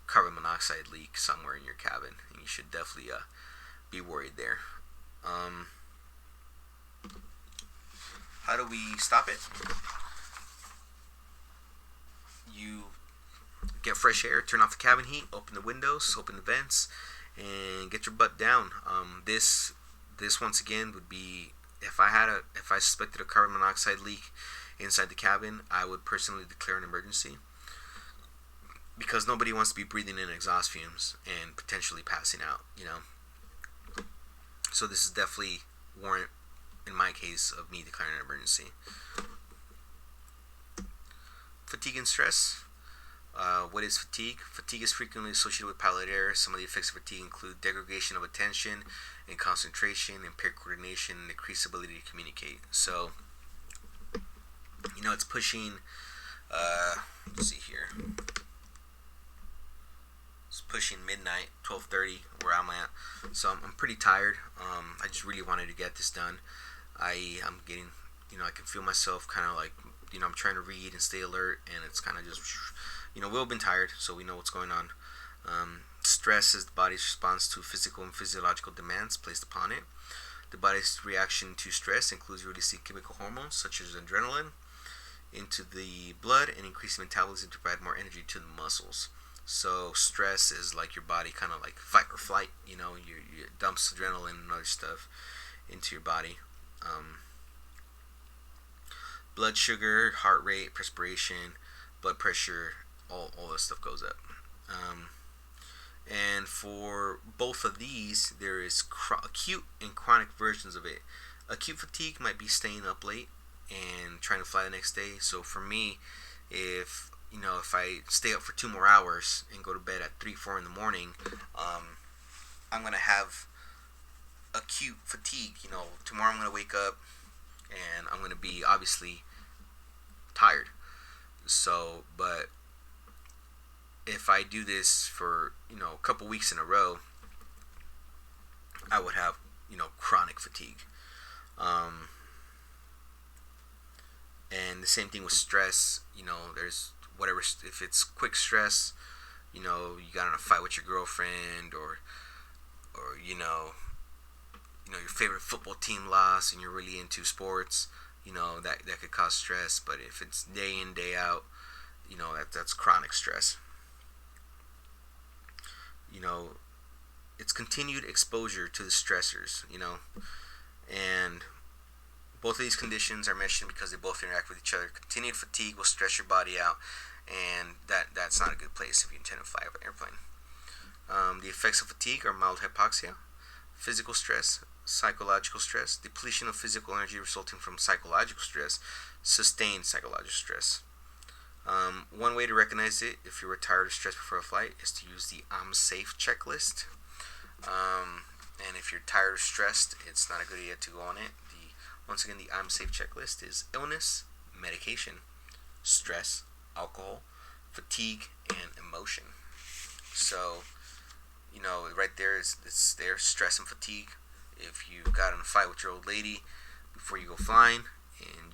carbon monoxide leak somewhere in your cabin, and you should definitely be worried there. How do we stop it? You get fresh air, turn off the cabin heat, open the windows, open the vents, and get your butt down. This once again would be if I suspected a carbon monoxide leak inside the cabin, I would personally declare an emergency, because nobody wants to be breathing in exhaust fumes and potentially passing out. So this is definitely warrant, in my case, of me declaring an emergency. Fatigue and stress. What is fatigue? Fatigue is frequently associated with pilot error. Some of the effects of fatigue include degradation of attention and concentration, impaired coordination, and decreased ability to communicate. So, it's pushing. Let's see here. It's pushing midnight, 12:30, where I'm at. So I'm pretty tired. I just really wanted to get this done. I'm getting, I can feel myself kind of like, I'm trying to read and stay alert, and it's kind of just, we've been tired, so we know what's going on. Stress is the body's response to physical and physiological demands placed upon it. The body's reaction to stress includes releasing chemical hormones such as adrenaline into the blood and increasing metabolism to provide more energy to the muscles. So stress is like your body kind of like fight or flight. You dumps adrenaline and other stuff into your body. Blood sugar, heart rate, perspiration, blood pressure, all this stuff goes up. And for both of these, there is acute and chronic versions of it. Acute fatigue might be staying up late and trying to fly the next day. So for me, if if I stay up for 2 more hours and go to bed at 3, 4 in the morning, I'm gonna have acute fatigue. Tomorrow I'm gonna wake up and I'm gonna be obviously tired. So, but if I do this for a couple weeks in a row, I would have chronic fatigue. Um, and the same thing with stress. There's whatever, if it's quick stress, you got in a fight with your girlfriend, or your favorite football team lost and you're really into sports, that could cause stress. But if it's day in, day out, that's chronic stress. you know it's continued exposure to the stressors, and both of these conditions are mentioned because they both interact with each other. Continued fatigue will stress your body out, and that's not a good place if you intend to fly an airplane. The effects of fatigue are mild hypoxia, physical stress, psychological stress, depletion of physical energy resulting from psychological stress, sustained psychological stress. One way to recognize it, if you're tired or stressed before a flight, is to use the I'm safe checklist. And if you're tired or stressed, it's not a good idea to go on it. Once again, the I'm safe checklist is illness, medication, stress, alcohol, fatigue, and emotion. So, right there it's there, stress and fatigue. If you got in a fight with your old lady before you go flying, and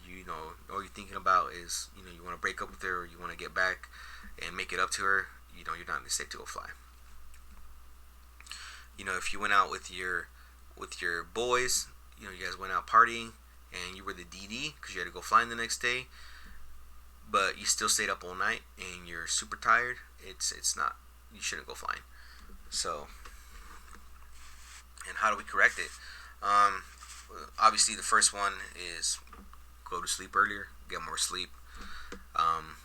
all you're thinking about is you want to break up with her, or you want to get back and make it up to her, you're not safe to go fly. If you went out with your boys, you guys went out partying, and you were the DD because you had to go flying the next day, but you still stayed up all night and you're super tired, it's not, you shouldn't go flying. So, and how do we correct it? Obviously, the first one is go to sleep earlier, get more sleep.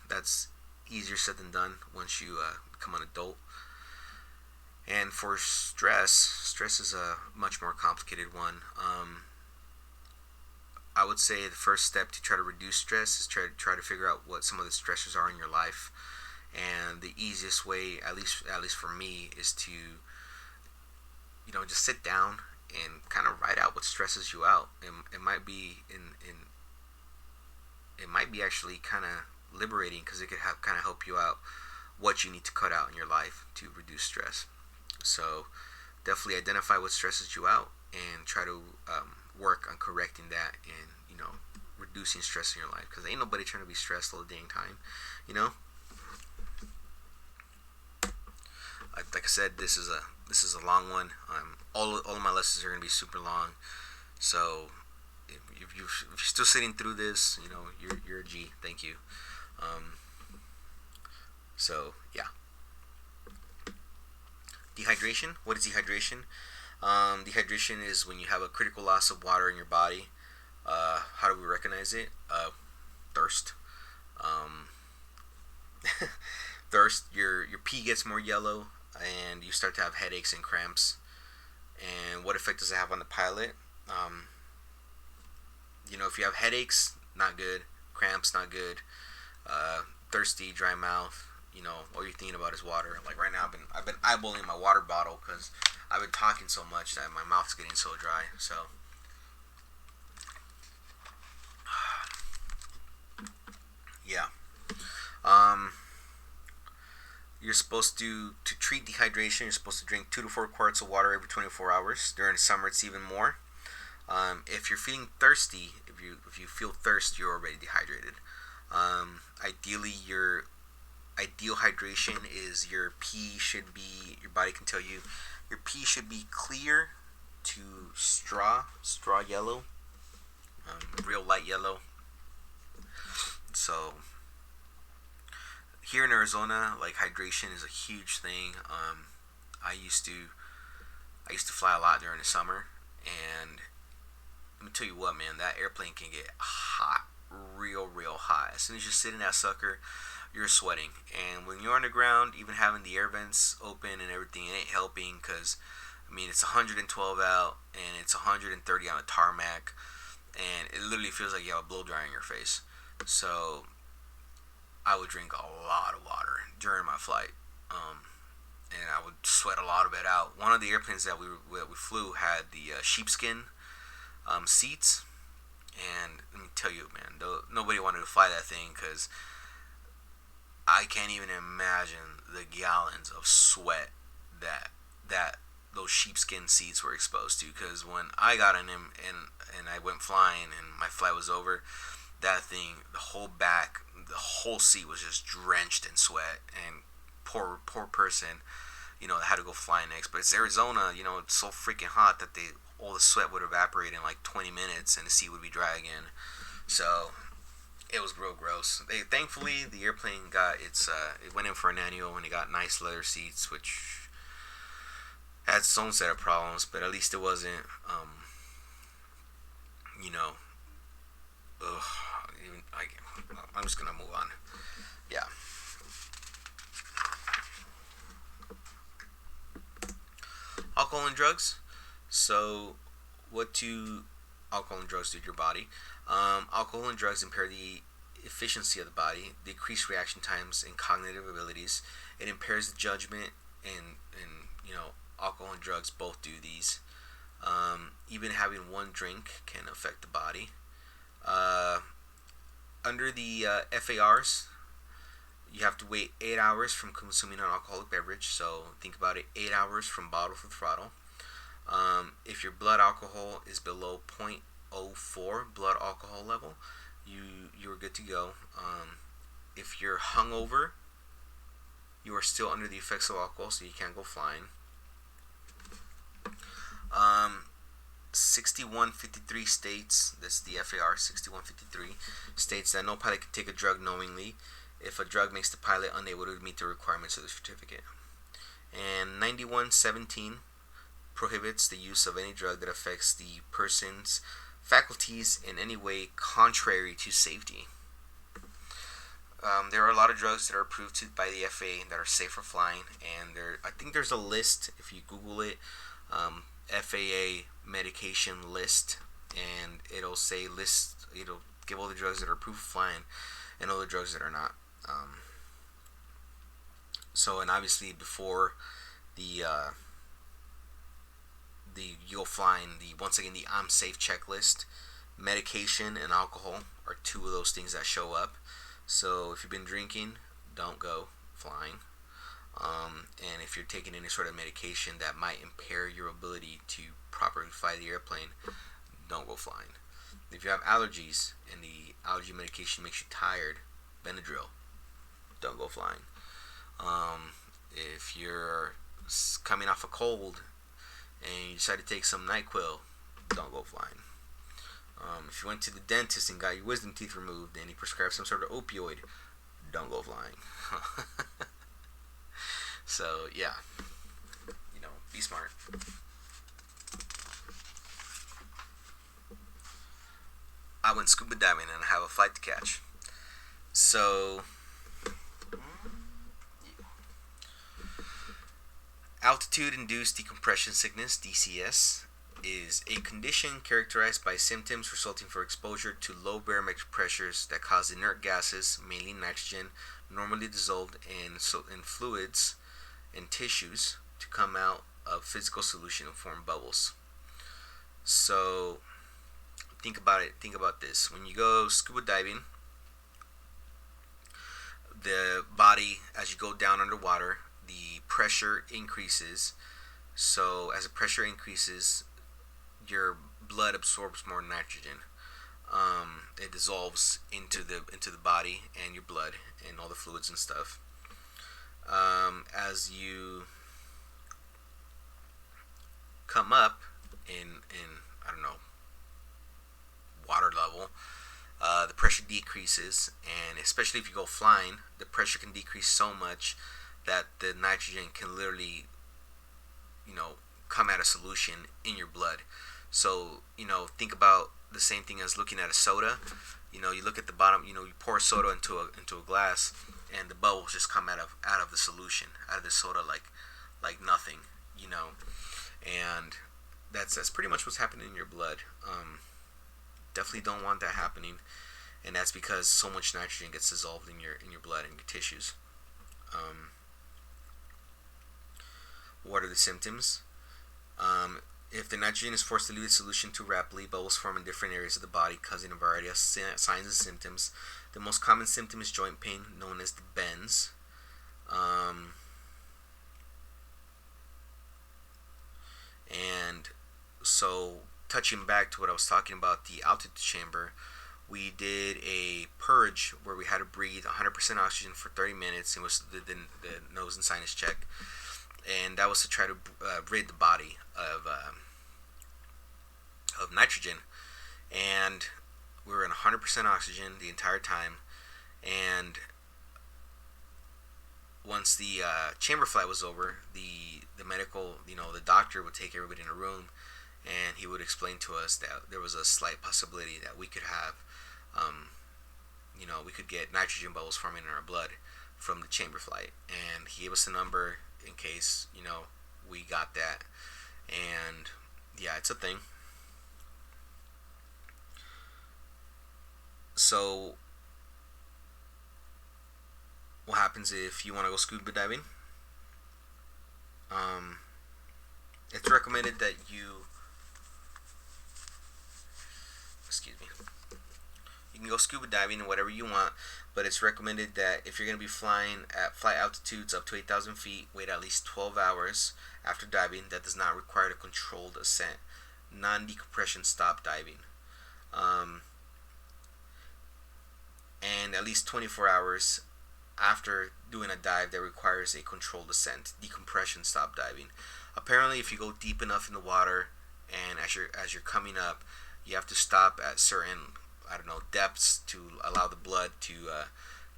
That's easier said than done once you become an adult. And for stress is a much more complicated one. I would say the first step to try to reduce stress is try to figure out what some of the stressors are in your life. And the easiest way, at least for me, is to just sit down and kind of write out what stresses you out. It might be it might be actually kind of liberating, because it could kind of help you out what you need to cut out in your life to reduce stress. So definitely identify what stresses you out and try to work on correcting that, and reducing stress in your life, because ain't nobody trying to be stressed all the dang time. Like I said, this is a long one. All of my lessons are gonna be super long, so if you're still sitting through this, you're a G. Thank you. So yeah. Dehydration. What is dehydration? Dehydration is when you have a critical loss of water in your body. How do we recognize it? Thirst. Thirst. Your pee gets more yellow, and you start to have headaches and cramps. And what effect does it have on the pilot? If you have headaches, not good. Cramps, not good. Thirsty, dry mouth. All you're thinking about is water. Like right now, I've been eyeballing my water bottle because I've been talking so much that my mouth's getting so dry. So, yeah. You're supposed to treat dehydration. You're supposed to drink 2 to 4 quarts of water every 24 hours. During the summer, it's even more. If you're feeling thirsty, if you feel thirst, you're already dehydrated. Ideally, your ideal hydration is your pee should be, your body can tell you, your pee should be clear to straw yellow, real light yellow. So here in Arizona, like, hydration is a huge thing. I used to fly a lot during the summer, and let me tell you what, man, that airplane can get hot, real hot. As soon as you sit in that sucker, you're sweating. And when you're on the ground, even having the air vents open and everything, it ain't helping, because it's 112 out and it's 130 on a tarmac, and it literally feels like you have a blow dryer in your face. So I would drink a lot of water during my flight. And I would sweat a lot of it out. One of the airplanes that we flew had the sheepskin seats, and let me tell you, man, nobody wanted to fly that thing because I can't even imagine the gallons of sweat that that those sheepskin seats were exposed to. Because when I got in them and I went flying and my flight was over, that thing, the whole seat was just drenched in sweat. And poor person, that had to go fly next. But it's Arizona, it's so freaking hot that all the sweat would evaporate in like 20 minutes and the seat would be dry again. So it was real gross. Thankfully the airplane got it went in for an annual and it got nice leather seats, which had its own set of problems, but at least it wasn't, you know, ugh, even, I'm just gonna move on. Yeah. Alcohol and drugs. So, what do alcohol and drugs do to your body? Alcohol and drugs impair the efficiency of the body, decrease reaction times and cognitive abilities. It impairs the judgment, and alcohol and drugs both do these. Even having one drink can affect the body. Uh, Under the FARs, you have to wait 8 hours from consuming an alcoholic beverage. So think about it: 8 hours from bottle to throttle. If your blood alcohol is below 0.04 blood alcohol level, you're good to go. If you're hungover, you are still under the effects of alcohol, so you can't go flying. 6153 states, that's the FAR 6153, states that no pilot can take a drug knowingly if a drug makes the pilot unable to meet the requirements of the certificate. And 9117 prohibits the use of any drug that affects the person's faculties in any way contrary to safety. There are a lot of drugs that are approved by the FAA that are safe for flying, and I think there's a list if you Google it, FAA medication list, and it'll give all the drugs that are approved for flying and all the drugs that are not. And obviously before the you go flying, once again the I'm safe checklist, medication and alcohol are two of those things that show up. So if you've been drinking, don't go flying. And if you're taking any sort of medication that might impair your ability to properly fly the airplane, don't go flying. If you have allergies and the allergy medication makes you tired, Benadryl, don't go flying. If you're coming off a cold and you decide to take some NyQuil, don't go flying. If you went to the dentist and got your wisdom teeth removed and he prescribed some sort of opioid, don't go flying. So yeah, be smart. I went scuba diving and I have a flight to catch. So altitude-induced decompression sickness (DCS) is a condition characterized by symptoms resulting from exposure to low barometric pressures that cause inert gases, mainly nitrogen, normally dissolved in fluids and tissues, to come out of physical solution and form bubbles. So think about it. Think about this. When you go scuba diving, the body, as you go down underwater, the pressure increases. So as the pressure increases, your blood absorbs more nitrogen. It dissolves into the body and your blood and all the fluids and stuff. As you come up in I don't know, water level, the pressure decreases, and especially if you go flying, the pressure can decrease so much that the nitrogen can literally, come at a solution in your blood. So, think about the same thing as looking at a soda. You look at the bottom, you pour soda into a glass, and the bubbles just come out of the solution, out of the soda like nothing, and that's pretty much what's happening in your blood. Definitely don't want that happening. and that's because so much nitrogen gets dissolved in your blood and your tissues. Um, what are the symptoms? If the nitrogen is forced to leave the solution too rapidly, bubbles form in different areas of the body, causing a variety of signs and symptoms. The most common symptom is joint pain, known as the bends. Um, and so, touching back to what I was talking about, the altitude chamber, we did a purge where we had to breathe 100% oxygen for 30 minutes. It was the nose and sinus check, and that was to try to rid the body of nitrogen. And we were in 100% oxygen the entire time. And once the chamber flight was over, the medical, the doctor would take everybody in a room, and he would explain to us that there was a slight possibility that we could have, we could get nitrogen bubbles forming in our blood from the chamber flight. And he gave us a number in case, we got that. And yeah, it's a thing. So, what happens if you want to go scuba diving? Um, it's recommended that excuse me, you can go scuba diving and whatever you want, but it's recommended that if you're going to be flying at flight altitudes up to 8,000 feet, wait at least 12 hours after diving. That does not require a controlled ascent. Non-decompression stop diving. And at least 24 hours after doing a dive that requires a controlled ascent, decompression stop diving. Apparently, if you go deep enough in the water, and as you're coming up, you have to stop at certain, depths to allow the blood to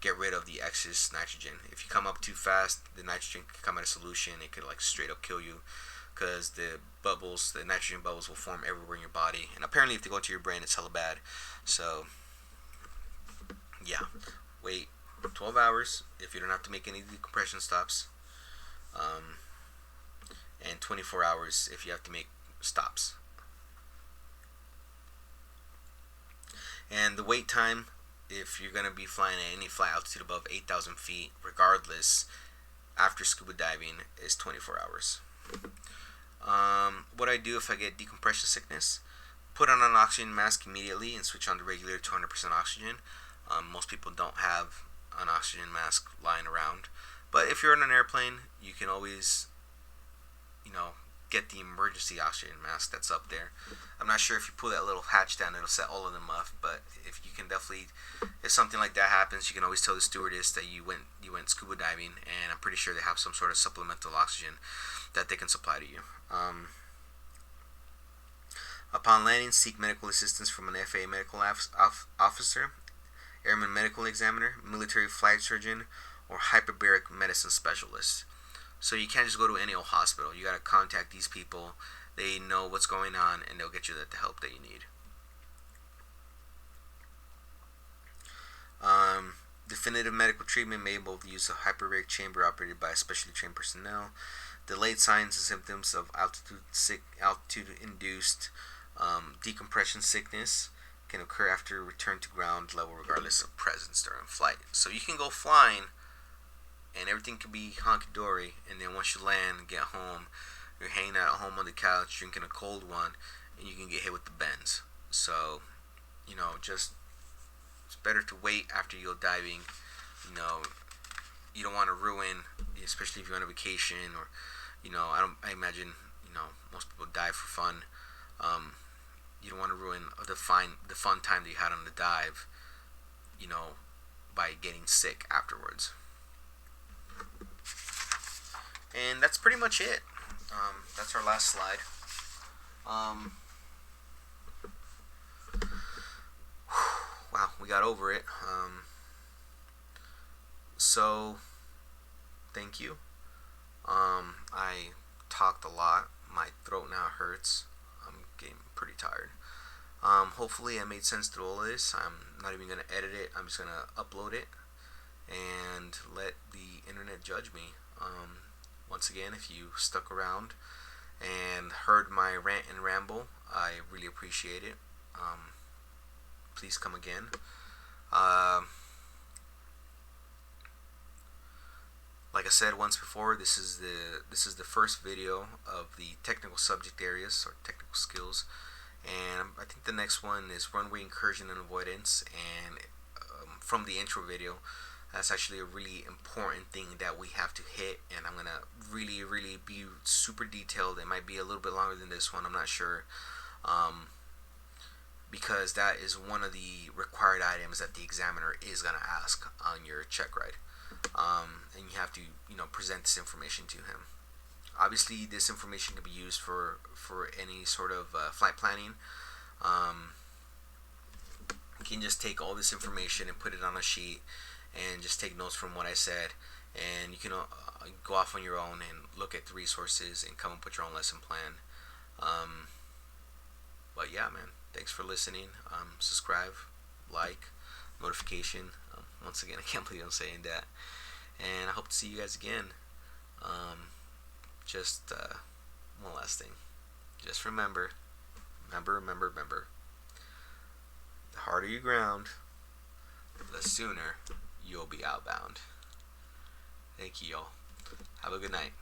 get rid of the excess nitrogen. If you come up too fast, the nitrogen can come out of solution. It could straight up kill you, because the nitrogen bubbles will form everywhere in your body. And apparently, if they go into your brain, it's hella bad. So yeah, wait 12 hours if you don't have to make any decompression stops, and 24 hours if you have to make stops. And the wait time, if you're going to be flying at any flight altitude above 8,000 feet, regardless, after scuba diving, is 24 hours. What I do if I get decompression sickness: put on an oxygen mask immediately and switch on the regulator to 100% oxygen. Most people don't have an oxygen mask lying around, but if you're on an airplane, you can always, get the emergency oxygen mask that's up there. I'm not sure if you pull that little hatch down, it'll set all of them off, but if you can definitely, if something like that happens, you can always tell the stewardess that you went scuba diving, and I'm pretty sure they have some sort of supplemental oxygen that they can supply to you. Upon landing, seek medical assistance from an FAA medical officer, airman medical examiner, military flight surgeon, or hyperbaric medicine specialist. So you can't just go to any old hospital. You got to contact these people. They know what's going on, and they'll get you the help that you need. Definitive medical treatment may involve the use of hyperbaric chamber operated by specially trained personnel. Delayed signs and symptoms of altitude-induced decompression sickness can occur after return to ground level, regardless of presence during flight. So you can go flying, and everything can be honky-dory, and then once you land and get home, you're hanging out at home on the couch drinking a cold one, and you can get hit with the bends. So, it's better to wait after you go diving. You don't want to ruin, especially if you're on a vacation, or, I imagine, most people dive for fun. You don't want to ruin the fun time that you had on the dive, by getting sick afterwards. And that's pretty much it. That's our last slide. Wow, we got over it. So, thank you. I talked a lot. My throat now hurts. I'm getting pretty tired. Hopefully I made sense through all of this. I'm not even going to edit it. I'm just going to upload it and let the internet judge me. Once again, if you stuck around and heard my rant and ramble, I really appreciate it. Please come again. Um, like I said once before, this is the first video of the technical subject areas or technical skills, and I think the next one is runway incursion and avoidance. And from the intro video, that's actually a really important thing that we have to hit, and I'm gonna really be super detailed. It might be a little bit longer than this one, I'm not sure, um, because that is one of the required items that the examiner is gonna ask on your check ride, and you have to present this information to him. Obviously, this information can be used for any sort of flight planning. Um, you can just take all this information and put it on a sheet and just take notes from what I said, and you can go off on your own and look at the resources and come up with your own lesson plan. Um, but yeah, man, thanks for listening. Subscribe, like, notification. Once again, I can't believe I'm saying that. And I hope to see you guys again. Just one last thing. Just remember, remember. The harder you ground, the sooner you'll be outbound. Thank you, y'all. Have a good night.